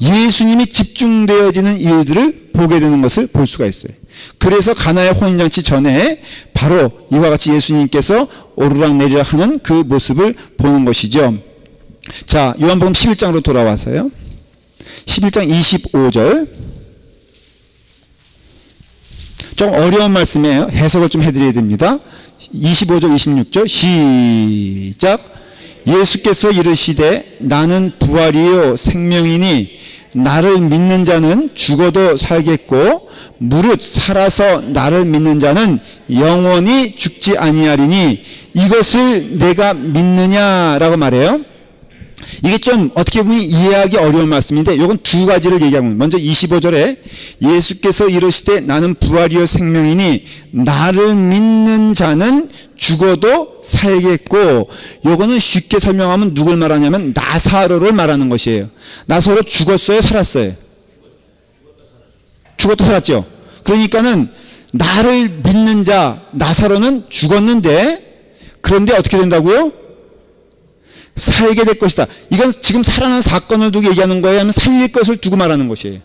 예수님이 집중되어지는 일들을 보게 되는 것을 볼 수가 있어요. 그래서 가나의 혼인잔치 전에 바로 이와 같이 예수님께서 오르락내리락 하는 그 모습을 보는 것이죠. 자, 요한복음 11장으로 돌아와서요. 11장 25절. 좀 어려운 말씀이에요. 해석을 좀 해드려야 됩니다. 25절 26절 시작. 예수께서 이르시되 나는 부활이요 생명이니 나를 믿는 자는 죽어도 살겠고 무릇 살아서 나를 믿는 자는 영원히 죽지 아니하리니 이것을 내가 믿느냐라고 말해요. 이게 좀 어떻게 보면 이해하기 어려운 말씀인데 이건 두 가지를 얘기하고, 먼저 25절에 예수께서 이르시되 나는 부활이요 생명이니 나를 믿는 자는 죽어도 살겠고, 요거는 쉽게 설명하면 누굴 말하냐면 나사로를 말하는 것이에요. 나사로 죽었어요 살았어요? 죽었다 살았죠. 그러니까는 나를 믿는 자 나사로는 죽었는데, 그런데 어떻게 된다고요? 살게 될 것이다. 이건 지금 살아난 사건을 두고 얘기하는 거예요? 아니면 살릴 것을 두고 말하는 것이에요?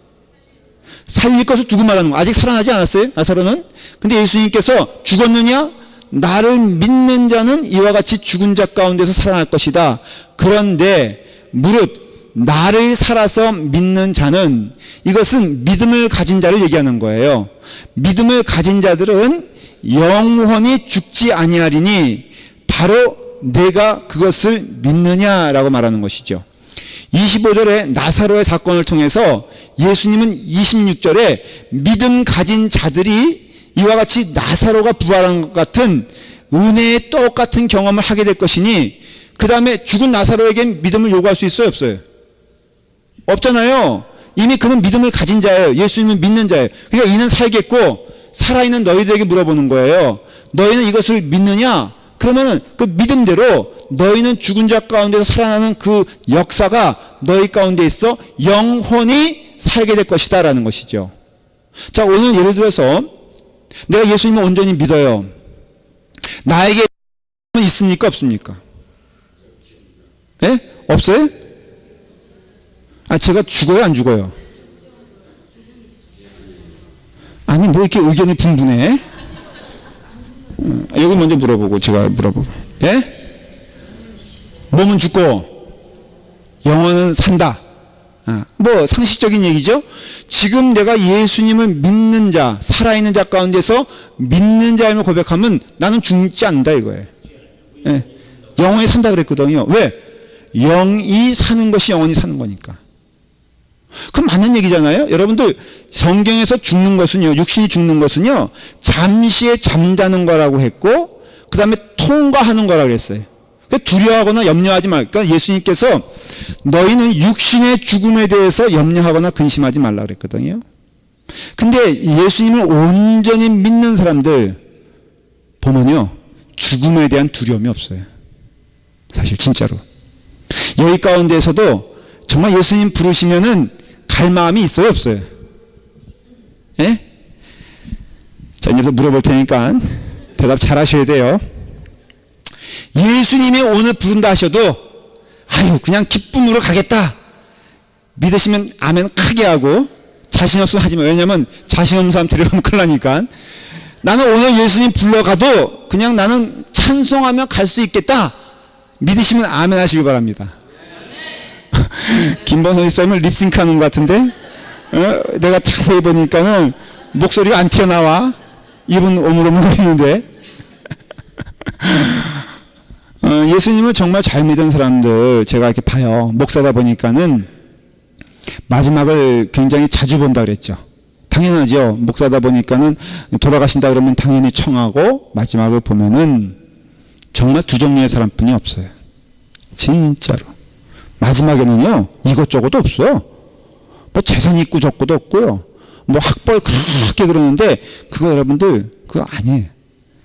살릴 것을 두고 말하는 거예요. 아직 살아나지 않았어요 나사로는. 근데 예수님께서 죽었느냐? 나를 믿는 자는 이와 같이 죽은 자 가운데서 살아날 것이다. 그런데 무릇 나를 살아서 믿는 자는, 이것은 믿음을 가진 자를 얘기하는 거예요. 믿음을 가진 자들은 영원히 죽지 아니하리니 바로 내가 그것을 믿느냐라고 말하는 것이죠. 25절에 나사로의 사건을 통해서 예수님은 26절에 믿음 가진 자들이 이와 같이 나사로가 부활한 것 같은 은혜의 똑같은 경험을 하게 될 것이니, 그 다음에 죽은 나사로에게 믿음을 요구할 수 있어요 없어요? 없잖아요. 이미 그는 믿음을 가진 자예요. 예수님은 믿는 자예요. 그러니까 이는 살겠고, 살아있는 너희들에게 물어보는 거예요. 너희는 이것을 믿느냐? 그러면은 그 믿음대로 너희는 죽은 자 가운데서 살아나는 그 역사가 너희 가운데 있어 영원히 살게 될 것이다 라는 것이죠. 자, 오늘 예를 들어서 내가 예수님을 온전히 믿어요. 나에게 있습니까 없습니까? 예? 없어요? 아, 제가 죽어요 안 죽어요? 아니 뭐 이렇게 의견이 분분해? 여기 먼저 물어보고 제가 물어보고. 예? 몸은 죽고 영혼은 산다. 뭐 상식적인 얘기죠. 지금 내가 예수님을 믿는 자, 살아있는 자 가운데서 믿는 자임을 고백하면 나는 죽지 않는다 이거예요. 예. 영원히 산다 그랬거든요. 왜? 영이 사는 것이 영원히 사는 거니까. 그럼 맞는 얘기잖아요. 여러분들 성경에서 죽는 것은요, 육신이 죽는 것은요 잠시에 잠자는 거라고 했고, 그 다음에 통과하는 거라고 그랬어요. 두려워하거나 염려하지 말까. 그러니까 예수님께서 너희는 육신의 죽음에 대해서 염려하거나 근심하지 말라 그랬거든요. 근데 예수님을 온전히 믿는 사람들 보면요 죽음에 대한 두려움이 없어요. 사실 진짜로. 여기 가운데에서도 정말 예수님 부르시면은 갈 마음이 있어요 없어요? 예? 자, 이제 물어볼 테니까 대답 잘 하셔야 돼요. 예수님이 오늘 부른다 하셔도 아유 그냥 기쁨으로 가겠다 믿으시면 아멘 크게 하고, 자신 없으면 하지 마. 왜냐면 자신 없는 사람 데려가면 큰일 나니까. 나는 오늘 예수님 불러가도 그냥 나는 찬송하며 갈 수 있겠다 믿으시면 아멘 하시기 바랍니다. 김범선 집사님은 립싱크 하는 것 같은데, 내가 자세히 보니까는 목소리가 안 튀어나와. 입은 오물오물 거리는데. 예수님을 정말 잘 믿은 사람들 제가 이렇게 봐요. 목사다 보니까는 마지막을 굉장히 자주 본다 그랬죠. 당연하죠. 목사다 보니까는 돌아가신다 그러면 당연히 청하고 마지막을 보면은 정말 두 종류의 사람뿐이 없어요. 진짜로. 마지막에는요, 이것저것 없어요. 뭐 재산 있고 적고도 없고요. 뭐 학벌 그렇게 그러는데 그거 여러분들 그거 아니에요.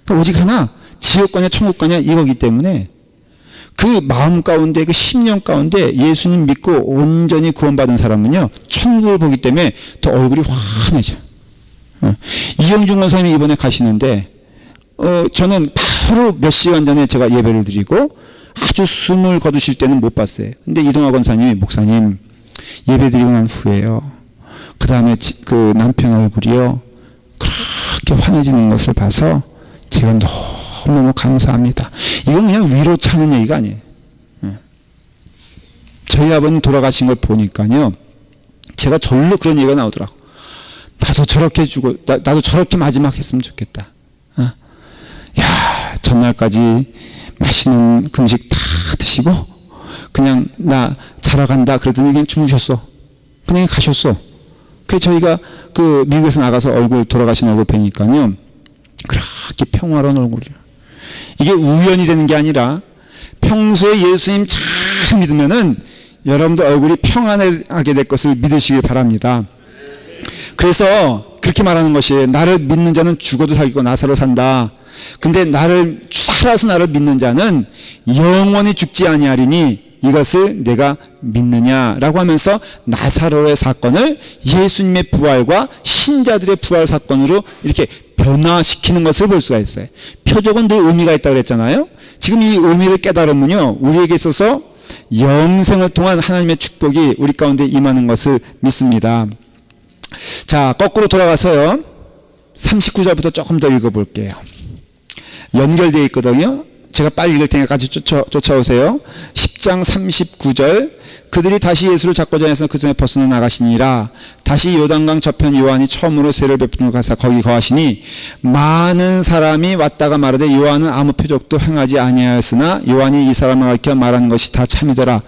그러니까 오직 하나 지옥 가냐 천국 가냐 이거기 때문에 그 마음 가운데 그 심령 가운데 예수님 믿고 온전히 구원받은 사람은요 천국을 보기 때문에 더 얼굴이 환해져. 이영중 권사님이 이번에 가시는데 저는 바로 몇 시간 전에 제가 예배를 드리고 아주 숨을 거두실 때는 못 봤어요. 근데 이동화 권사님이 목사님 예배 드리고 난 후에요. 그 다음에 그 남편 얼굴이요 그렇게 환해지는 것을 봐서 제가 너무너무 감사합니다. 이건 그냥 위로 차는 얘기가 아니에요. 저희 아버님 돌아가신 걸 보니까요 제가 절로 그런 얘기가 나오더라고. 나도 저렇게 해주고 나도 저렇게 마지막 했으면 좋겠다. 야, 전날까지 맛있는 금식 다 드시고 그냥 나 자러 간다 그러더니 그냥 주무셨어. 그냥 가셨어. 그래서 저희가 그 미국에서 나가서 얼굴 돌아가신 얼굴 뵈니까요 그렇게 평화로운 얼굴이에요. 이게 우연이 되는 게 아니라 평소에 예수님 잘 믿으면은 여러분들 얼굴이 평안하게 될 것을 믿으시길 바랍니다. 그래서 그렇게 말하는 것이에요. 나를 믿는 자는 죽어도 살고 나사로 산다. 근데 살아서 나를 믿는 자는 영원히 죽지 아니하리니 이것을 내가 믿느냐라고 하면서 나사로의 사건을 예수님의 부활과 신자들의 부활 사건으로 이렇게 변화시키는 것을 볼 수가 있어요. 표적은 늘 의미가 있다고 그랬잖아요. 지금 이 의미를 깨달으면요 우리에게 있어서 영생을 통한 하나님의 축복이 우리 가운데 임하는 것을 믿습니다. 자, 거꾸로 돌아가서요 39절부터 조금 더 읽어볼게요. 연결되어 있거든요. 제가 빨리 읽을 테니까 같이 쫓아오세요. 10장 39절 그들이 다시 예수를 잡고자 해서 그 전에 벗어나 나가시니라. 다시 요단강 저편 요한이 처음으로 세를 베푸는 가사 거기 거하시니 많은 사람이 왔다가 말하되 요한은 아무 표적도 행하지 아니하였으나 요한이 이 사람을 가리켜 말하는 것이 다 참이더라.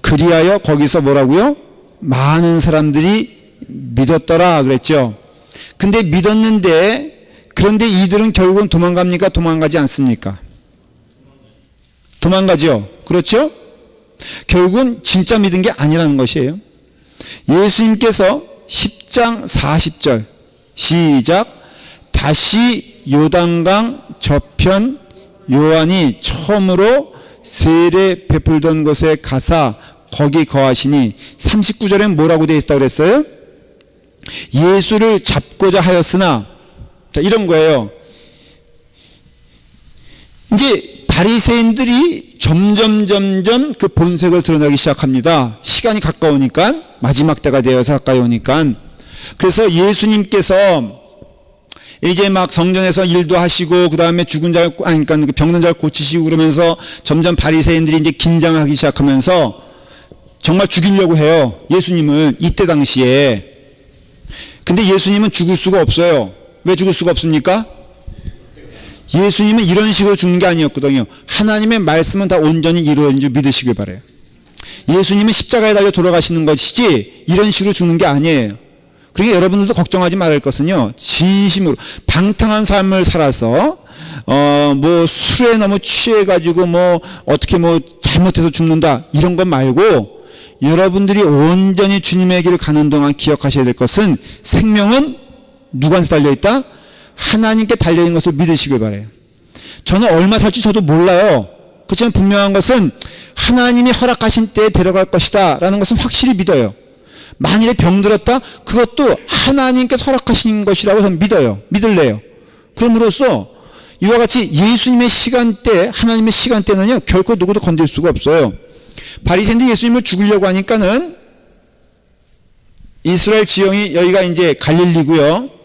그리하여 거기서 뭐라고요? 많은 사람들이 믿었더라 그랬죠. 근데 믿었는데 그런데 이들은 결국은 도망갑니까? 도망가지 않습니까? 도망가죠. 그렇죠? 결국은 진짜 믿은 게 아니라는 것이에요. 예수님께서 10장 40절 시작 다시 요단강 저편 요한이 처음으로 세례 베풀던 곳에 가사 거기 거하시니 39절엔 뭐라고 되어 있다고 그랬어요? 예수를 잡고자 하였으나 자, 이런 거예요. 이제 바리새인들이 점점 그 본색을 드러내기 시작합니다. 시간이 가까우니까 마지막 때가 되어서 가까이 오니까 그래서 예수님께서 이제 막 성전에서 일도 하시고 그 다음에 죽은 자를 그러니까 병든 자를 고치시고 그러면서 점점 바리새인들이 이제 긴장하기 시작하면서 정말 죽이려고 해요. 예수님을 이때 당시에. 근데 예수님은 죽을 수가 없어요. 왜 죽을 수가 없습니까? 예수님은 이런 식으로 죽는 게 아니었거든요. 하나님의 말씀은 다 온전히 이루어진 줄 믿으시길 바라요. 예수님은 십자가에 달려 돌아가시는 것이지 이런 식으로 죽는 게 아니에요. 그러니까 여러분들도 걱정하지 말을 것은요. 진심으로 방탕한 삶을 살아서 뭐 술에 너무 취해가지고 뭐 어떻게 뭐 잘못해서 죽는다 이런 것 말고 여러분들이 온전히 주님의 길을 가는 동안 기억하셔야 될 것은 생명은 누구한테 달려있다? 하나님께 달려있는 것을 믿으시길 바라요. 저는 얼마 살지 저도 몰라요. 그렇지만 분명한 것은 하나님이 허락하신 때에 데려갈 것이다 라는 것은 확실히 믿어요. 만일에 병들었다? 그것도 하나님께서 허락하신 것이라고 저는 믿어요. 믿을래요. 그럼으로써 이와 같이 예수님의 시간대, 하나님의 시간대는요 결코 누구도 건들 수가 없어요. 바리새인들이 예수님을 죽이려고 하니까는 이스라엘 지형이 여기가 이제 갈릴리고요.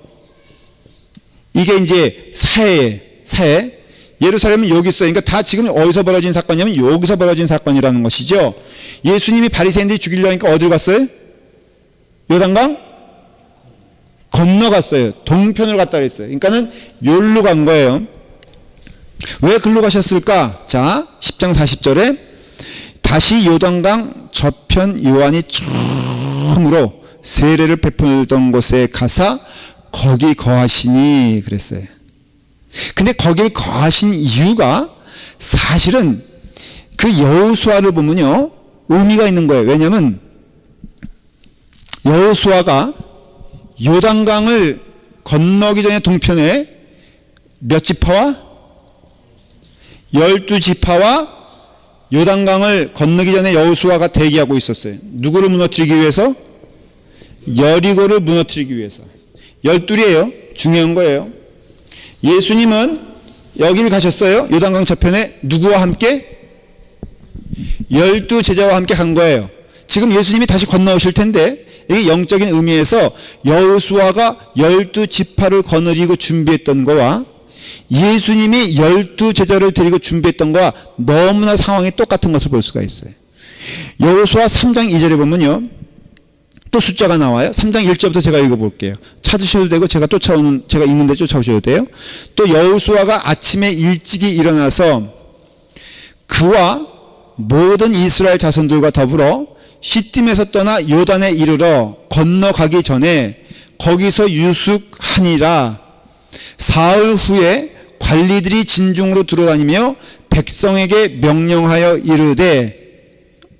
이게 이제 사해. 예루살렘은 여기 있어요. 그러니까 다 지금 어디서 벌어진 사건이냐면 여기서 벌어진 사건이라는 것이죠. 예수님이 바리새인들이 죽이려고 하니까 어디로 갔어요? 요단강 건너갔어요. 동편으로 갔다 그랬어요. 그러니까는 여기로 간 거예요. 왜 글로 가셨을까? 자, 10장 40절에 다시 요단강 저편 요한이 처음으로 세례를 베풀던 곳에 가사 거기 거하시니 그랬어요. 근데 거길 거하신 이유가 사실은 그 여호수아를 보면요 의미가 있는 거예요. 왜냐하면 여호수아가 요단강을 건너기 전에 동편에 몇 지파와 12지파와 요단강을 건너기 전에 여호수아가 대기하고 있었어요. 누구를 무너뜨리기 위해서? 여리고를 무너뜨리기 위해서. 12이에요. 중요한 거예요. 예수님은 여기를 가셨어요. 요단강 저편에 누구와 함께? 12제자와 함께 간 거예요. 지금 예수님이 다시 건너오실 텐데 이게 영적인 의미에서 여호수아가 12지파를 거느리고 준비했던 거와 예수님이 12제자를 데리고 준비했던 거와 너무나 상황이 똑같은 것을 볼 수가 있어요. 여호수아 3장 2절에 보면요 또 숫자가 나와요. 3장 1절부터 제가 읽어볼게요. 찾으셔도 되고 제가 있는데 쫓아오셔도 돼요. 또 여호수아가 아침에 일찍이 일어나서 그와 모든 이스라엘 자손들과 더불어 시딤에서 떠나 요단에 이르러 건너가기 전에 거기서 유숙하니라. 사흘 후에 관리들이 진중으로 들어다니며 백성에게 명령하여 이르되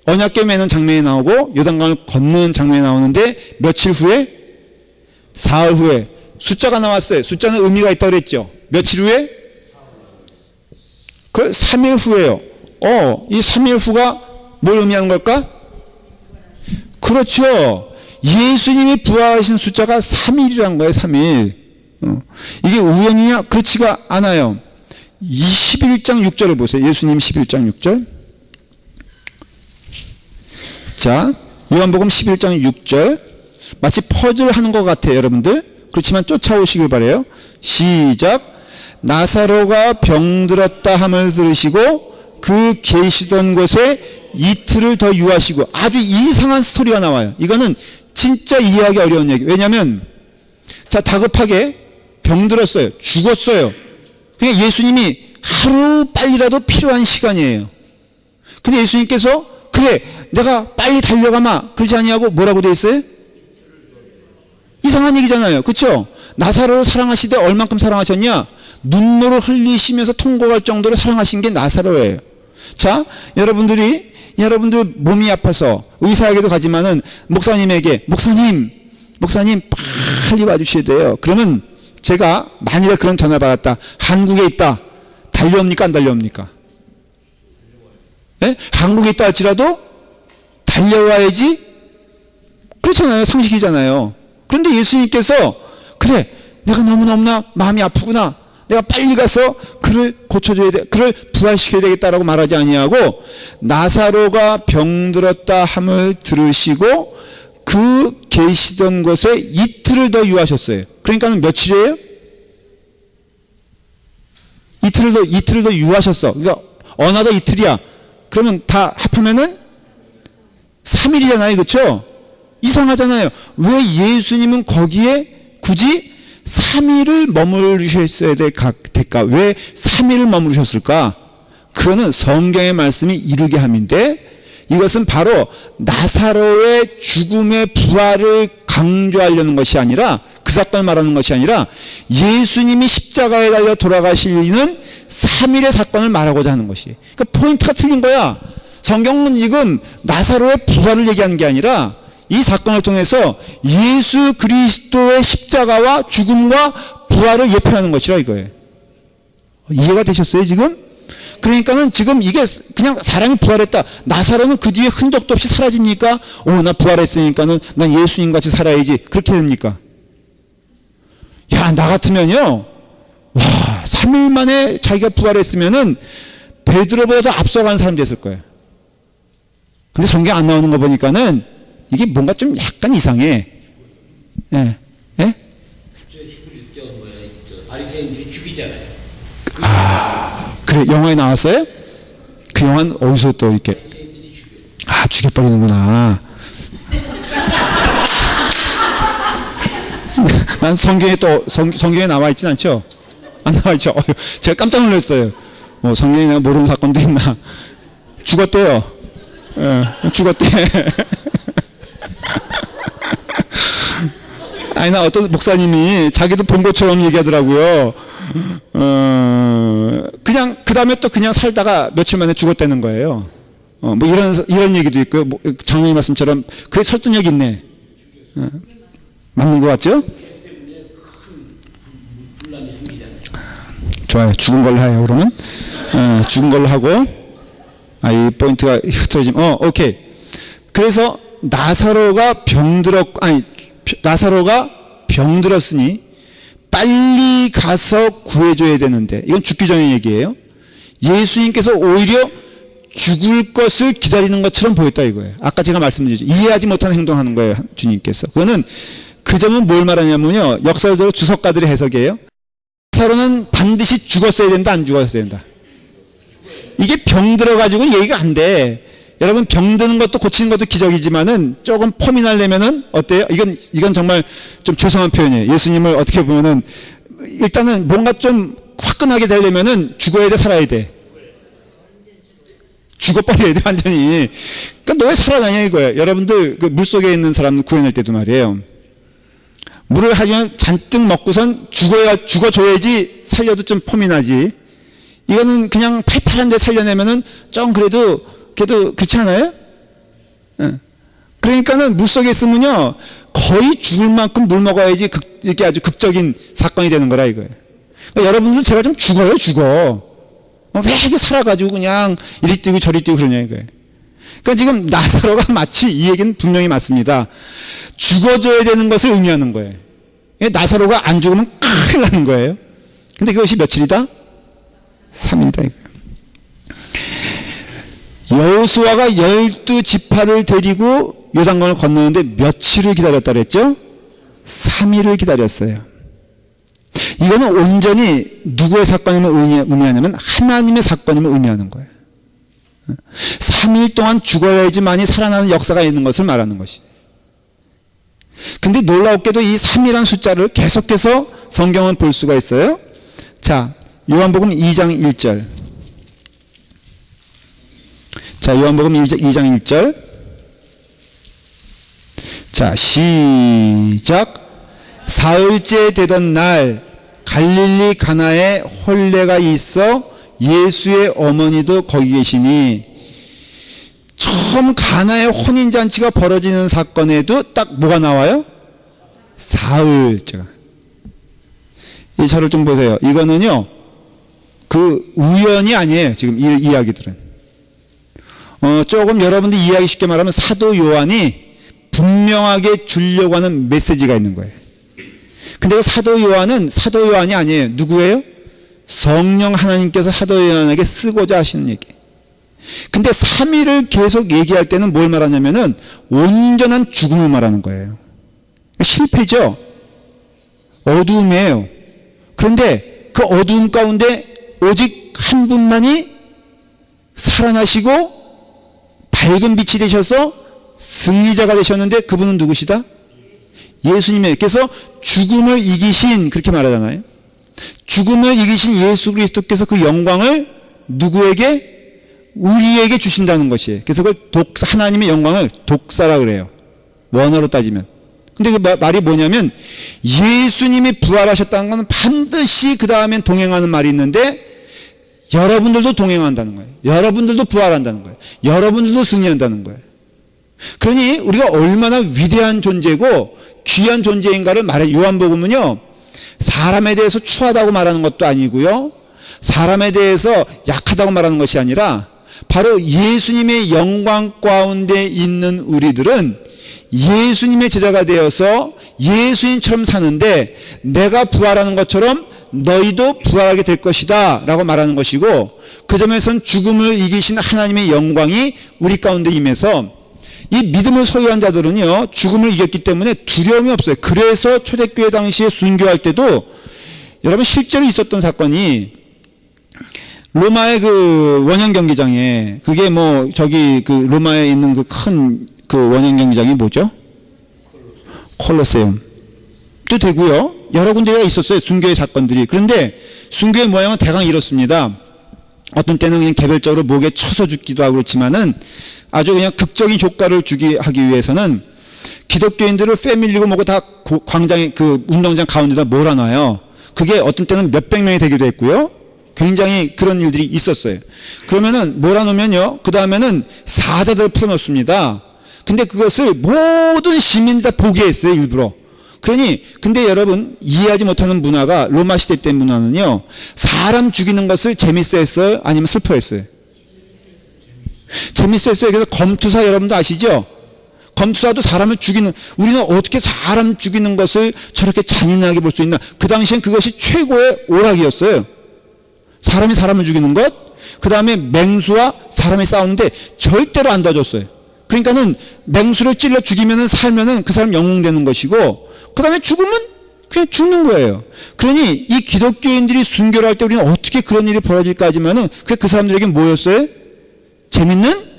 언약궤 매는 장면이 나오고 요단강을 건너는 장면이 나오는데 며칠 후에? 사흘 후에. 숫자가 나왔어요. 숫자는 의미가 있다고 그랬죠. 며칠 후에? 그 3일 후에요. 이 3일 후가 뭘 의미하는 걸까? 그렇죠. 예수님이 부활하신 숫자가 3일이란 거예요. 3일. 이게 우연이냐? 그렇지가 않아요. 11장 6절을 보세요. 예수님 11장 6절. 자, 요한복음 11장 6절. 마치 퍼즐 하는 것 같아요, 여러분들. 그렇지만 쫓아오시길 바라요. 시작. 나사로가 병들었다 함을 들으시고 그 계시던 곳에 이틀을 더 유하시고. 아주 이상한 스토리가 나와요. 이거는 진짜 이해하기 어려운 얘기. 왜냐하면 자, 다급하게 병들었어요. 죽었어요. 그러니까 예수님이 하루 빨리라도 필요한 시간이에요. 근데 예수님께서 그래 내가 빨리 달려가마 그러지 아니하고 뭐라고 돼 있어요? 이상한 얘기잖아요. 그렇죠? 나사로를 사랑하시되 얼만큼 사랑하셨냐? 눈물을 흘리시면서 통곡할 정도로 사랑하신 게 나사로예요. 자, 여러분들 몸이 아파서 의사에게도 가지만은 목사님에게 목사님 빨리 와주셔야 돼요. 그러면 제가 만일에 그런 전화 받았다. 한국에 있다. 달려옵니까? 안 달려옵니까? 네? 한국에 있다 할지라도 달려와야지. 그렇잖아요. 상식이잖아요. 그런데 예수님께서 그래 내가 너무너무나 마음이 아프구나. 내가 빨리 가서 그를 고쳐줘야 돼. 그를 부활시켜야 되겠다라고 말하지 아니하고 나사로가 병들었다 함을 들으시고 그 계시던 곳에 이틀을 더 유하셨어요. 그러니까는 며칠이에요? 이틀을 더 유하셨어. 그러니까 어나더 이틀이야. 그러면 다 합하면은 3일이잖아요. 그렇죠? 이상하잖아요. 왜 예수님은 거기에 굳이 3일을 머무르셨어야 될까? 왜 3일을 머무르셨을까? 그거는 성경의 말씀이 이루게 함인데 이것은 바로 나사로의 죽음의 부활을 강조하려는 것이 아니라 그 사건을 말하는 것이 아니라 예수님이 십자가에 달려 돌아가시는 3일의 사건을 말하고자 하는 것이. 그러니까 포인트가 틀린 거야. 성경은 지금 나사로의 부활을 얘기하는 게 아니라 이 사건을 통해서 예수 그리스도의 십자가와 죽음과 부활을 예표하는 것이라 이거예요. 이해가 되셨어요 지금? 그러니까는 지금 이게 그냥 사람이 부활했다. 나사로는 그 뒤에 흔적도 없이 사라집니까? 나 부활했으니까는 난 예수님 같이 살아야지. 그렇게 됩니까? 야, 나 같으면요. 와, 3일 만에 자기가 부활했으면은 베드로보다 앞서간 사람 됐을 거예요. 근데 성경 안 나오는 거 보니까는 이게 뭔가 좀 약간 이상해. 예. 예? 저 히브리 바리새인들이 죽이잖아요. 그래, 영화에 나왔어요? 그 영화는 어디서 또 이렇게 죽여버리는구나. 난 성경에 나와 있진 않죠? 안 나와 있죠? 제가 깜짝 놀랐어요. 성경에 내가 모르는 사건도 있나? 죽었대요. 죽었대. 아니, 나 어떤 목사님이 자기도 본 것처럼 얘기하더라고요. 그냥, 그 다음에 또 그냥 살다가 며칠 만에 죽었다는 거예요. 뭐 이런 얘기도 있고요. 뭐 장로님 말씀처럼 그게 설득력 있네. 맞는 것 같죠? 좋아요. 죽은 걸로 해요, 그러면. 죽은 걸로 하고, 이 포인트가 흐트러지면, 오케이. 그래서 나사로가 병들었으니 빨리 가서 구해줘야 되는데, 이건 죽기 전의 얘기예요. 예수님께서 오히려 죽을 것을 기다리는 것처럼 보였다 이거예요. 아까 제가 말씀드렸죠. 이해하지 못한 행동하는 거예요, 주님께서. 그거는 그 점은 뭘 말하냐면요. 역설적으로 주석가들의 해석이에요. 나사로는 반드시 죽었어야 된다, 안 죽었어야 된다. 이게 병들어가지고 얘기가 안 돼. 여러분, 병드는 것도 고치는 것도 기적이지만은 조금 펌이 나려면은 어때요? 이건 정말 좀 죄송한 표현이에요. 예수님을 어떻게 보면은 일단은 뭔가 좀 화끈하게 되려면은 죽어야 돼, 살아야 돼. 죽어버려야 돼, 완전히. 그러니까 너 왜 살아나냐 이거예요. 여러분들 그 물속에 있는 사람 구해낼 때도 말이에요. 물을 하면 잔뜩 먹고선 죽어줘야지 살려도 좀 폼이 나지. 이거는 그냥 팔팔한데 살려내면은 좀 그래도 그렇지 않아요? 그러니까는 물속에 있으면요 거의 죽을 만큼 물 먹어야지 이게 아주 극적인 사건이 되는 거라 이거예요. 그러니까 여러분들 제가 좀 죽어. 왜 이렇게 살아가지고 그냥 이리 뛰고 저리 뛰고 그러냐 이거예요. 그러니까 지금 나사로가 마치 이 얘기는 분명히 맞습니다. 죽어줘야 되는 것을 의미하는 거예요. 나사로가 안 죽으면 큰일 나는 거예요. 근데 그것이 며칠이다? 3일이다 이거예요. 여호수아가 12지파를 데리고 요단강을 건너는데 며칠을 기다렸다 그랬죠? 3일을 기다렸어요. 이거는 온전히 누구의 사건임을 의미하냐면 하나님의 사건임을 의미하는 거예요. 3일 동안 죽어야지만이 살아나는 역사가 있는 것을 말하는 것이에요. 근데 놀랍게도 이 3이라는 숫자를 계속해서 성경은 볼 수가 있어요. 자, 요한복음 2장 1절. 자, 요한복음 2장 1절. 자, 시작. 사흘째 되던 날 갈릴리 가나에 혼례가 있어 예수의 어머니도 거기 계시니, 처음 가나의 혼인잔치가 벌어지는 사건에도 딱 뭐가 나와요? 사흘째가. 이 차를 좀 보세요. 이거는요 그 우연이 아니에요. 지금 이 이야기들은 조금 여러분들 이해하기 쉽게 말하면 사도 요한이 분명하게 주려고 하는 메시지가 있는 거예요. 근데 그 사도 요한이 아니에요. 누구예요? 성령 하나님께서 사도 요한에게 쓰고자 하시는 얘기. 근데 3일을 계속 얘기할 때는 뭘 말하냐면은 온전한 죽음을 말하는 거예요. 실패죠. 어두움이에요. 그런데 그 어두움 가운데 오직 한 분만이 살아나시고 밝은 빛이 되셔서 승리자가 되셨는데 그분은 누구시다? 예수님이에요. 그래서 죽음을 이기신, 그렇게 말하잖아요. 죽음을 이기신 예수 그리스도께서 그 영광을 누구에게? 우리에게 주신다는 것이에요. 그래서 그걸 하나님의 영광을 독사라 그래요. 원어로 따지면. 근데 그 말이 뭐냐면 예수님이 부활하셨다는 것은 반드시 그 다음엔 동행하는 말이 있는데 여러분들도 동행한다는 거예요. 여러분들도 부활한다는 거예요. 여러분들도 승리한다는 거예요. 그러니 우리가 얼마나 위대한 존재고 귀한 존재인가를 말해. 요한복음은요 사람에 대해서 추하다고 말하는 것도 아니고요, 사람에 대해서 약하다고 말하는 것이 아니라 바로 예수님의 영광 가운데 있는 우리들은 예수님의 제자가 되어서 예수님처럼 사는데 내가 부활하는 것처럼 너희도 부활하게 될 것이다 라고 말하는 것이고, 그 점에선 죽음을 이기신 하나님의 영광이 우리 가운데 임해서 이 믿음을 소유한 자들은요 죽음을 이겼기 때문에 두려움이 없어요. 그래서 초대교회 당시에 순교할 때도 여러분 실제로 있었던 사건이 로마의 그 원형 경기장에, 그게 뭐 저기 그 로마에 있는 그 큰 그 원형 경기장이 뭐죠? 콜로세움 또 되고요. 여러 군데가 있었어요. 순교의 사건들이. 그런데 순교의 모양은 대강 이렇습니다. 어떤 때는 그냥 개별적으로 목에 쳐서 죽기도 하고 그렇지만은 아주 그냥 극적인 효과를 주기 하기 위해서는 기독교인들을 패밀리고 뭐고 다 광장에 그 운동장 가운데다 몰아놔요. 그게 어떤 때는 몇백 명이 되기도 했고요. 굉장히 그런 일들이 있었어요. 그러면은 몰아놓으면요, 그 다음에는 사자들을 풀어놓습니다. 근데 그것을 모든 시민이 다 보게 했어요, 일부러. 그러니 근데 여러분 이해하지 못하는 문화가 로마 시대 때 문화는요, 사람 죽이는 것을 재밌어 했어요, 아니면 슬퍼 했어요? 재밌어 했어요. 그래서 검투사 여러분도 아시죠? 검투사도 사람을 죽이는, 우리는 어떻게 사람 죽이는 것을 저렇게 잔인하게 볼 수 있나? 그 당시엔 그것이 최고의 오락이었어요. 사람이 사람을 죽이는 것, 그 다음에 맹수와 사람이 싸우는데 절대로 안 도와줬어요. 그러니까는 맹수를 찔러 죽이면은 살면은 그 사람 영웅되는 것이고, 그 다음에 죽으면 그냥 죽는 거예요. 그러니 이 기독교인들이 순교를 할 때 우리는 어떻게 그런 일이 벌어질까 하지만은 그 사람들에게 뭐였어요? 재밌는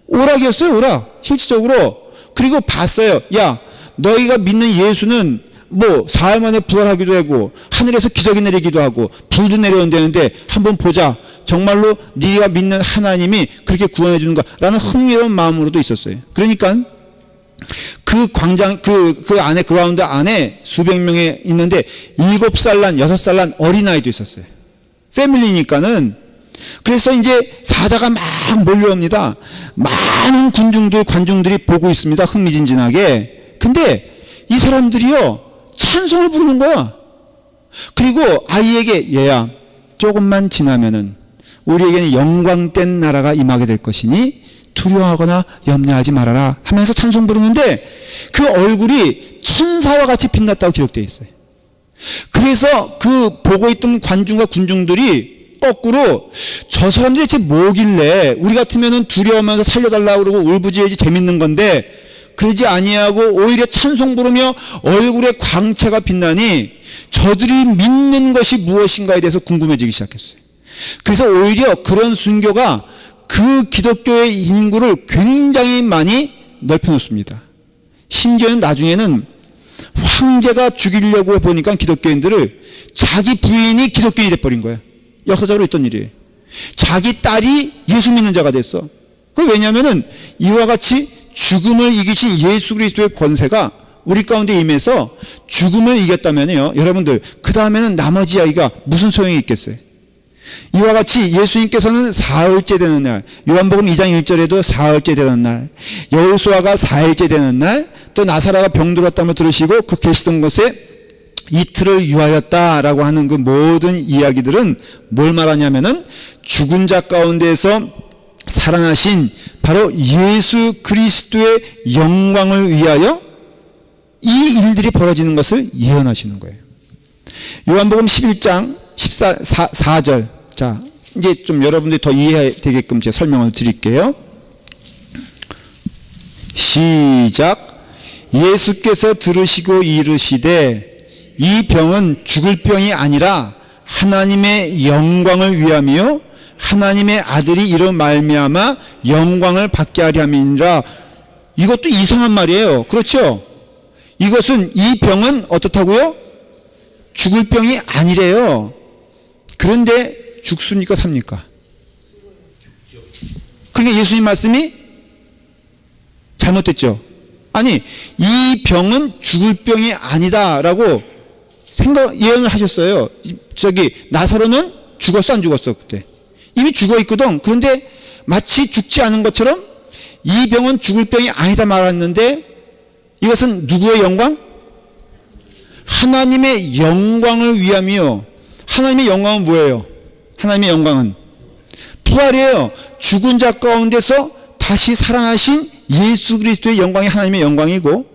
오락이었어요, 오락. 실질적으로. 그리고 봤어요. 야, 너희가 믿는 예수는 뭐 사흘 만에 부활하기도 하고 하늘에서 기적이 내리기도 하고 불도 내려온다는데 한번 보자. 정말로 네가 믿는 하나님이 그렇게 구원해 주는가라는 흥미로운 마음으로도 있었어요. 그러니까 그 광장 그 안에 그라운드 안에 수백 명이 있는데 7살 난 6살 난 어린아이도 있었어요. 패밀리니까는. 그래서 이제 사자가 막 몰려옵니다. 많은 관중들이 보고 있습니다. 흥미진진하게. 근데 이 사람들이요, 찬송을 부르는 거야. 그리고 아이에게, 얘야, 조금만 지나면은 우리에게는 영광된 나라가 임하게 될 것이니 두려워하거나 염려하지 말아라 하면서 찬송 부르는데 그 얼굴이 천사와 같이 빛났다고 기록되어 있어요. 그래서 그 보고 있던 관중과 군중들이 거꾸로 저 사람들이 대체 뭐길래 우리 같으면은 두려워하면서 살려달라고 그러고 울부짖어야지 재밌는 건데 그러지 아니하고 오히려 찬송 부르며 얼굴에 광채가 빛나니 저들이 믿는 것이 무엇인가에 대해서 궁금해지기 시작했어요. 그래서 오히려 그런 순교가 그 기독교의 인구를 굉장히 많이 넓혀놓습니다. 심지어는 나중에는 황제가 죽이려고 해보니까 기독교인들을 자기 부인이 기독교인이 돼버린 거예요. 역사적으로 있던 일이에요. 자기 딸이 예수 믿는 자가 됐어. 그 왜냐하면은 이와 같이 죽음을 이기신 예수 그리스도의 권세가 우리 가운데 임해서 죽음을 이겼다면요, 여러분들 그 다음에는 나머지 이야기가 무슨 소용이 있겠어요? 이와 같이 예수님께서는 사흘째 되는 날, 요한복음 2장 1절에도 사흘째 되는 날, 여호수아가 4일째 되는 날, 또 나사로가 병들었다며 들으시고 그 계시던 곳에 이틀을 유하였다라고 하는 그 모든 이야기들은 뭘 말하냐면은 죽은 자 가운데에서 살아나신 바로 예수 그리스도의 영광을 위하여 이 일들이 벌어지는 것을 예언하시는 거예요. 요한복음 11장 4절. 자, 이제 좀 여러분들이 더 이해되게끔 제가 설명을 드릴게요. 시작. 예수께서 들으시고 이르시되 이 병은 죽을 병이 아니라 하나님의 영광을 위함이요 하나님의 아들이 이로 말미암아 영광을 받게 하려 함이니라. 이것도 이상한 말이에요. 그렇죠? 이것은 이 병은 어떻다고요? 죽을 병이 아니래요. 그런데 죽습니까 삽니까? 그러니까 예수님 말씀이 잘못됐죠. 아니, 이 병은 죽을 병이 아니다라고 예언을 하셨어요. 저기 나사로는 죽었어 안 죽었어? 그때 이미 죽어 있거든. 그런데 마치 죽지 않은 것처럼 이 병은 죽을 병이 아니다 말했는데 이것은 누구의 영광? 하나님의 영광을 위함이요. 하나님의 영광은 뭐예요? 하나님의 영광은 부활이에요. 죽은 자 가운데서 다시 살아나신 예수 그리스도의 영광이 하나님의 영광이고,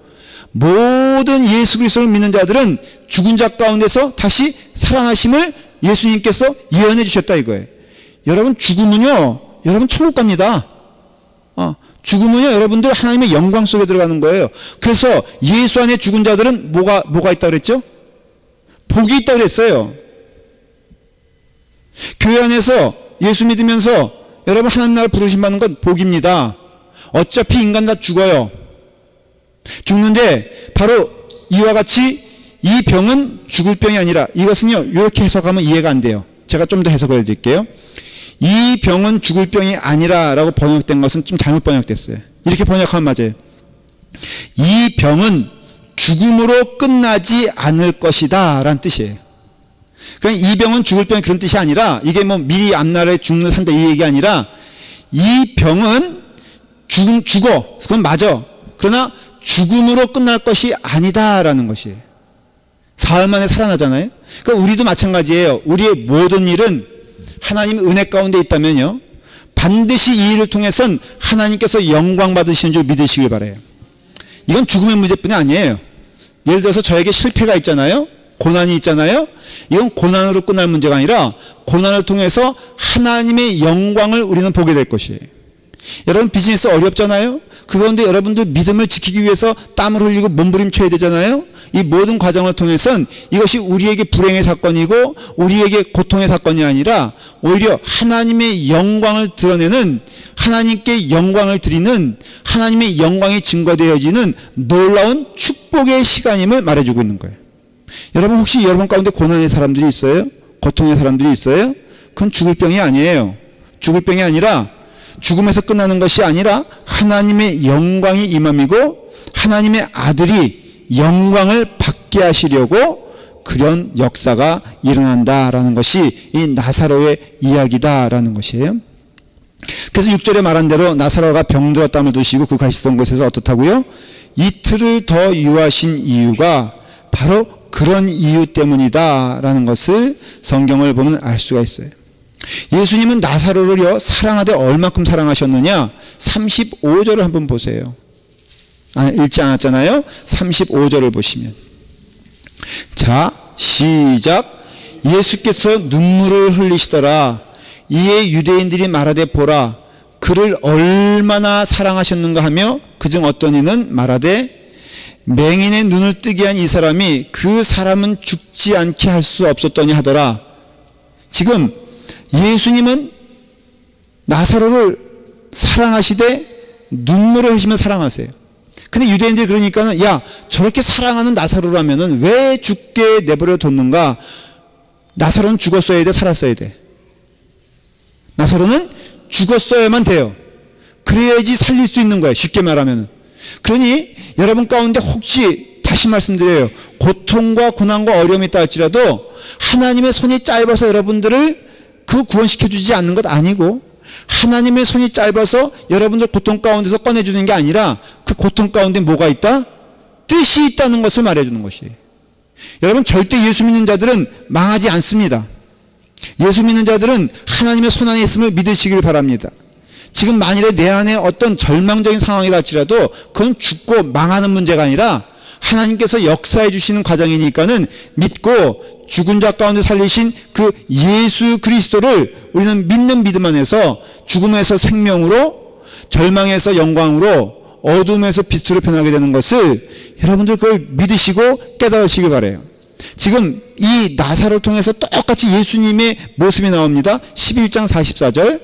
모든 예수 그리스도를 믿는 자들은 죽은 자 가운데서 다시 살아나심을 예수님께서 예언해 주셨다 이거예요. 여러분 죽으면요, 여러분 천국 갑니다. 죽으면요, 여러분들 하나님의 영광 속에 들어가는 거예요. 그래서 예수 안에 죽은 자들은 뭐가 있다 그랬죠? 복이 있다 그랬어요. 교회 안에서 예수 믿으면서 여러분 하나님 나라 부르심 받는 건 복입니다. 어차피 인간 다 죽어요. 죽는데 바로 이와 같이 이 병은 죽을 병이 아니라, 이것은요 이렇게 해석하면 이해가 안 돼요. 제가 좀 더 해석을 해드릴게요. 이 병은 죽을 병이 아니라 라고 번역된 것은 좀 잘못 번역됐어요. 이렇게 번역하면 맞아요. 이 병은 죽음으로 끝나지 않을 것이다 라는 뜻이에요. 그러니까 이 병은 죽을 병이 그런 뜻이 아니라 이게 뭐 미리 앞날에 죽는 산다 이 얘기 아니라 이 병은 죽어. 그건 맞아. 그러나 죽음으로 끝날 것이 아니다 라는 것이에요. 사흘 만에 살아나잖아요. 그러니까 우리도 마찬가지예요. 우리의 모든 일은 하나님의 은혜 가운데 있다면요, 반드시 이 일을 통해서는 하나님께서 영광 받으시는 줄 믿으시길 바라요. 이건 죽음의 문제뿐이 아니에요. 예를 들어서 저에게 실패가 있잖아요. 고난이 있잖아요. 이건 고난으로 끝날 문제가 아니라 고난을 통해서 하나님의 영광을 우리는 보게 될 것이에요. 여러분 비즈니스 어렵잖아요. 그 가운데 여러분들 믿음을 지키기 위해서 땀을 흘리고 몸부림쳐야 되잖아요. 이 모든 과정을 통해서는 이것이 우리에게 불행의 사건이고 우리에게 고통의 사건이 아니라 오히려 하나님의 영광을 드러내는, 하나님께 영광을 드리는, 하나님의 영광이 증거되어지는 놀라운 축복의 시간임을 말해주고 있는 거예요. 여러분 혹시 여러분 가운데 고난의 사람들이 있어요? 고통의 사람들이 있어요? 그건 죽을 병이 아니에요. 죽을 병이 아니라 죽음에서 끝나는 것이 아니라 하나님의 영광이 임함이고 하나님의 아들이 영광을 받게 하시려고 그런 역사가 일어난다라는 것이 이 나사로의 이야기다라는 것이에요. 그래서 6절에 말한 대로 나사로가 병들어 땀을 드시고 그 가시던 곳에서 어떻다고요? 이틀을 더 유하신 이유가 바로 그런 이유 때문이다라는 것을 성경을 보면 알 수가 있어요. 예수님은 나사로를요 사랑하되 얼마큼 사랑하셨느냐? 35절을 한번 보세요. 읽지 않았잖아요. 35절을 보시면, 자 시작. 예수께서 눈물을 흘리시더라. 이에 유대인들이 말하되 보라 그를 얼마나 사랑하셨는가 하며 그중 어떤 이는 말하되 맹인의 눈을 뜨게 한 이 사람이 그 사람은 죽지 않게 할 수 없었더니 하더라. 지금 예수님은 나사로를 사랑하시되 눈물을 흘리시며 사랑하세요. 근데 유대인들이 그러니까는 야 저렇게 사랑하는 나사로라면은 왜 죽게 내버려 뒀는가? 나사로는 죽었어야 돼, 살았어야 돼? 나사로는 죽었어야만 돼요. 그래야지 살릴 수 있는 거예요, 쉽게 말하면은. 그러니 여러분 가운데 혹시 다시 말씀드려요, 고통과 고난과 어려움이 있다 할지라도 하나님의 손이 짧아서 여러분들을 그 구원시켜 주지 않는 것 아니고, 하나님의 손이 짧아서 여러분들 고통 가운데서 꺼내주는 게 아니라 그 고통 가운데 뭐가 있다? 뜻이 있다는 것을 말해주는 것이에요. 여러분 절대 예수 믿는 자들은 망하지 않습니다. 예수 믿는 자들은 하나님의 손 안에 있음을 믿으시길 바랍니다. 지금 만일에 내 안에 어떤 절망적인 상황이라 할지라도 그건 죽고 망하는 문제가 아니라 하나님께서 역사해 주시는 과정이니까는 믿고 죽은 자 가운데 살리신 그 예수 그리스도를 우리는 믿는 믿음 안에서 죽음에서 생명으로, 절망에서 영광으로, 어둠에서 빛으로 변하게 되는 것을 여러분들 그걸 믿으시고 깨달으시길 바라요. 지금 이 나사로를 통해서 똑같이 예수님의 모습이 나옵니다. 11장 44절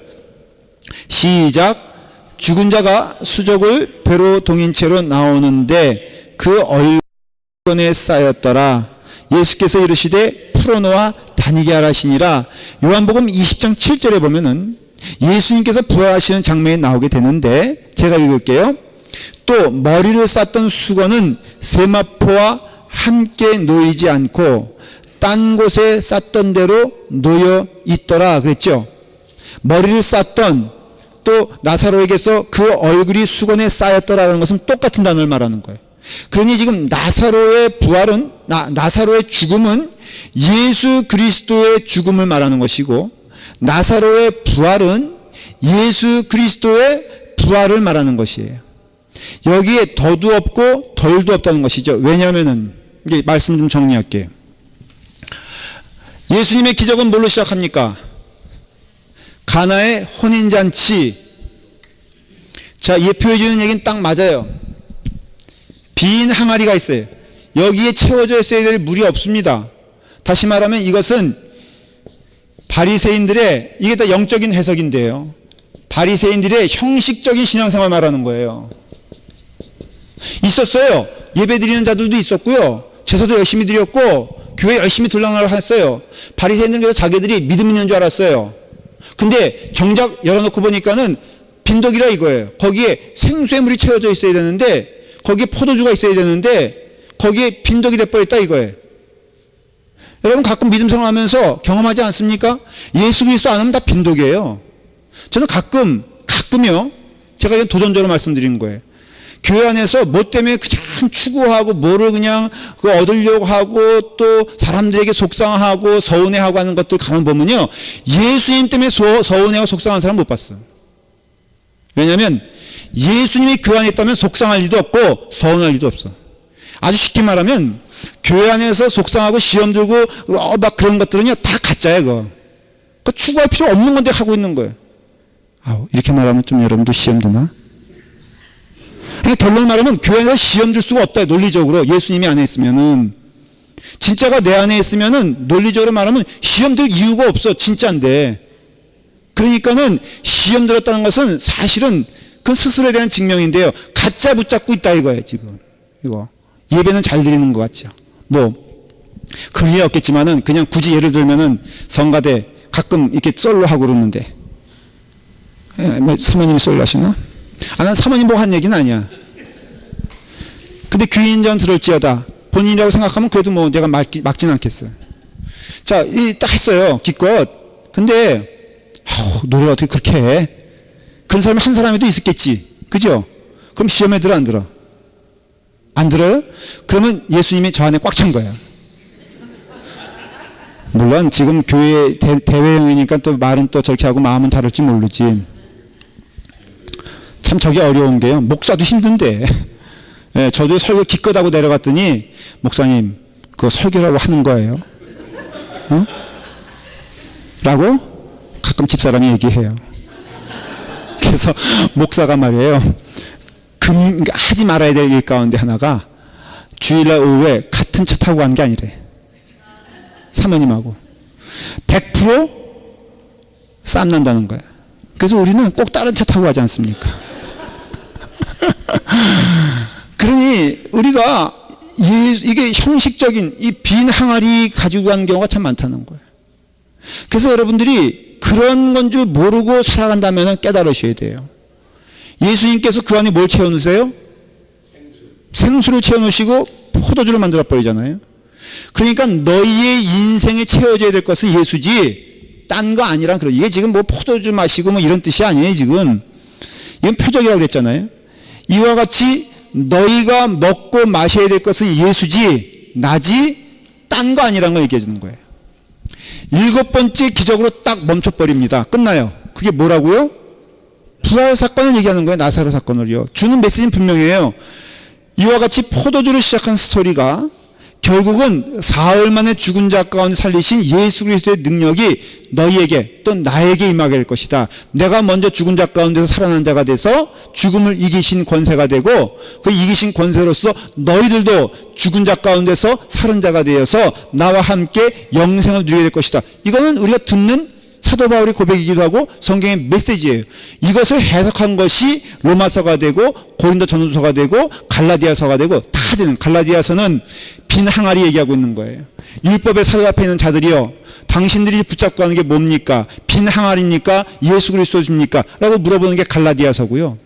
시작. 죽은 자가 수족을 배로 동인 채로 나오는데 그 얼굴에 쌓였더라. 예수께서 이르시되 풀어놓아 다니게 하라시니라. 요한복음 20장 7절에 보면은 예수님께서 부활하시는 장면이 나오게 되는데 제가 읽을게요. 또 머리를 쌌던 수건은 세마포와 함께 놓이지 않고 딴 곳에 쌌던 대로 놓여 있더라 그랬죠. 머리를 쌌던, 또 나사로에게서 그 얼굴이 수건에 쌓였더라는 것은 똑같은 단어를 말하는 거예요. 그러니 지금 나사로의 부활은, 나사로의 죽음은 예수 그리스도의 죽음을 말하는 것이고, 나사로의 부활은 예수 그리스도의 부활을 말하는 것이에요. 여기에 더도 없고 덜도 없다는 것이죠. 왜냐하면은 이게 말씀 좀 정리할게요. 예수님의 기적은 뭘로 시작합니까? 가나의 혼인잔치. 자, 예표해주는 얘기는 딱 맞아요. 빈 항아리가 있어요. 여기에 채워져 있어야 될 물이 없습니다. 다시 말하면 이것은 바리새인들의, 이게 다 영적인 해석인데요, 바리새인들의 형식적인 신앙생활 말하는 거예요. 있었어요. 예배 드리는 자들도 있었고요, 제사도 열심히 드렸고 교회 열심히 들락날락 했어요. 바리새인들은 그래서 자기들이 믿음 있는 줄 알았어요. 근데 정작 열어놓고 보니까는 빈독이라 이거예요. 거기에 생수의 물이 채워져 있어야 되는데, 거기에 포도주가 있어야 되는데, 거기에 빈독이 돼버렸다 이거예요. 여러분 가끔 믿음 생활하면서 경험하지 않습니까? 예수 그리스도 안 하면 다 빈독이에요. 저는 가끔요, 제가 이건 도전적으로 말씀드리는 거예요. 교회 안에서 뭐 때문에 그냥 추구하고 뭐를 그냥 얻으려고 하고 또 사람들에게 속상하고 서운해하고 하는 것들 가만 보면요, 예수님 때문에 서운해하고 속상한 사람 못 봤어요. 왜냐하면 예수님이 그 안에 있다면 속상할 일도 없고 서운할 일도 없어. 아주 쉽게 말하면 교회 안에서 속상하고 시험 들고 막 그런 것들은요 다 가짜예요. 그거 추구할 필요 없는 건데 하고 있는 거예요. 이렇게 말하면 좀 여러분도 시험 드나? 그러니까 결론 말하면 교회 안에서 시험 들 수가 없다. 논리적으로 예수님이 안에 있으면은, 진짜가 내 안에 있으면은 논리적으로 말하면 시험 들 이유가 없어. 진짜인데. 그러니까는 시험 들었다는 것은 사실은 그 스스로에 대한 증명인데요, 가짜 붙잡고 있다 이거예요. 지금 이거 예배는 잘 드리는 것 같죠. 뭐 그럴 일 없겠지만은 그냥 굳이 예를 들면은 성가대 가끔 이렇게 솔로 하고 그러는데, 뭐 사모님이 솔로 하시나? 난 사모님 보고 한 얘기는 아니야. 근데 귀인전 들을지어다 본인이라고 생각하면 그래도 뭐 내가 막진 않겠어. 자, 딱 했어요 기껏. 근데 노래를 어떻게 그렇게 해? 그런 사람이 한 사람이도 있었겠지, 그죠? 그럼 시험에 들어 안 들어? 안 들어요? 그러면 예수님이 저 안에 꽉 찬 거예요. 물론 지금 교회 대회형이니까 또 말은 또 저렇게 하고 마음은 다를지 모르지. 참 저게 어려운 게요, 목사도 힘든데. 예, 저도 설교 기껏 하고 내려갔더니 목사님 그거 설교라고 하는 거예요? 라고 가끔 집사람이 얘기해요. 그래서 목사가 말이에요, 하지 말아야 될 일 가운데 하나가 주일날 오후에 같은 차 타고 가는 게 아니래. 사모님하고 100% 싸움 난다는 거야. 그래서 우리는 꼭 다른 차 타고 가지 않습니까? 그러니 우리가 이게 형식적인 이 빈 항아리 가지고 가는 경우가 참 많다는 거예요. 그래서 여러분들이 그런 건 줄 모르고 살아간다면 깨달으셔야 돼요. 예수님께서 그 안에 뭘 채워놓으세요? 생수를 채워놓으시고 포도주를 만들어 버리잖아요. 그러니까 너희의 인생에 채워져야 될 것은 예수지 딴 거 아니란, 그런, 이게 지금 뭐 포도주 마시고 뭐 이런 뜻이 아니에요. 지금 이건 표적이라고 그랬잖아요. 이와 같이 너희가 먹고 마셔야 될 것은 예수지 나지 딴 거 아니란 걸 얘기해 주는 거예요. 7번째 기적으로 딱 멈춰버립니다. 끝나요. 그게 뭐라고요? 부활 사건을 얘기하는 거예요. 나사로 사건을요. 주는 메시지는 분명해요. 이와 같이 포도주로 시작한 스토리가 결국은 사흘 만에 죽은 자 가운데 살리신 예수 그리스도의 능력이 너희에게 또 나에게 임하게 될 것이다. 내가 먼저 죽은 자 가운데서 살아난 자가 돼서 죽음을 이기신 권세가 되고, 그 이기신 권세로서 너희들도 죽은 자 가운데서 살은 자가 되어서 나와 함께 영생을 누리게 될 것이다. 이거는 우리가 듣는 사도 바울의 고백이기도 하고 성경의 메시지예요. 이것을 해석한 것이 로마서가 되고 고린도 전후서가 되고 갈라디아서가 되고 다 되는, 갈라디아서는 빈 항아리 얘기하고 있는 거예요. 율법에 사로잡혀 있는 자들이요, 당신들이 붙잡고 하는 게 뭡니까? 빈 항아리입니까? 예수 그리스도십니까? 라고 물어보는 게 갈라디아서고요.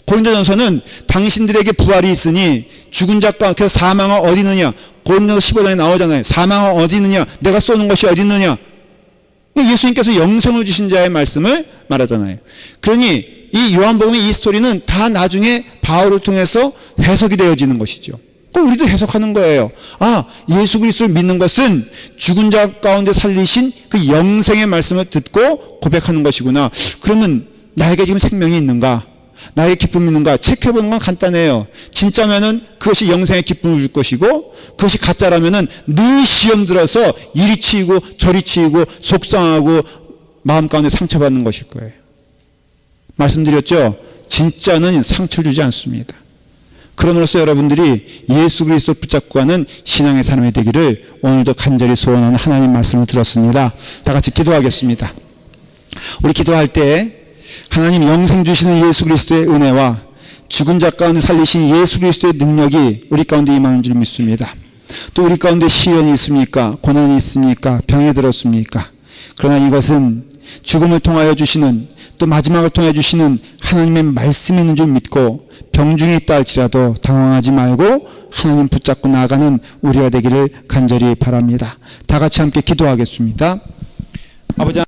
고린도전서는 당신들에게 부활이 있으니 죽은 자 가운데, 그래서 사망은 어디 있느냐? 고린도서 15장에 나오잖아요. 사망은 어디 있느냐? 내가 쏘는 것이 어디 있느냐? 예수님께서 영생을 주신 자의 말씀을 말하잖아요. 그러니 이 요한복음의 이 스토리는 다 나중에 바울을 통해서 해석이 되어지는 것이죠. 꼭 우리도 해석하는 거예요. 예수 그리스도를 믿는 것은 죽은 자 가운데 살리신 그 영생의 말씀을 듣고 고백하는 것이구나. 그러면 나에게 지금 생명이 있는가? 나에게 기쁨이 있는가? 체크해보는 건 간단해요. 진짜면은 그것이 영생의 기쁨을 줄 것이고, 그것이 가짜라면은 늘 시험 들어서 이리 치이고 저리 치이고 속상하고 마음 가운데 상처받는 것일 거예요. 말씀드렸죠? 진짜는 상처를 주지 않습니다. 그럼으로써 여러분들이 예수 그리스도 붙잡고 가는 신앙의 삶이 되기를 오늘도 간절히 소원하는 하나님 말씀을 들었습니다. 다 같이 기도하겠습니다. 우리 기도할 때 하나님 영생 주시는 예수 그리스도의 은혜와 죽은 자 가운데 살리신 예수 그리스도의 능력이 우리 가운데 임하는 줄 믿습니다. 또 우리 가운데 시련이 있습니까? 고난이 있습니까? 병에 들었습니까? 그러나 이것은 죽음을 통하여 주시는, 또 마지막을 통해 주시는 하나님의 말씀이 있는 줄 믿고 병중에 있다 할지라도 당황하지 말고 하나님 붙잡고 나아가는 우리가 되기를 간절히 바랍니다. 다 같이 함께 기도하겠습니다. 아버지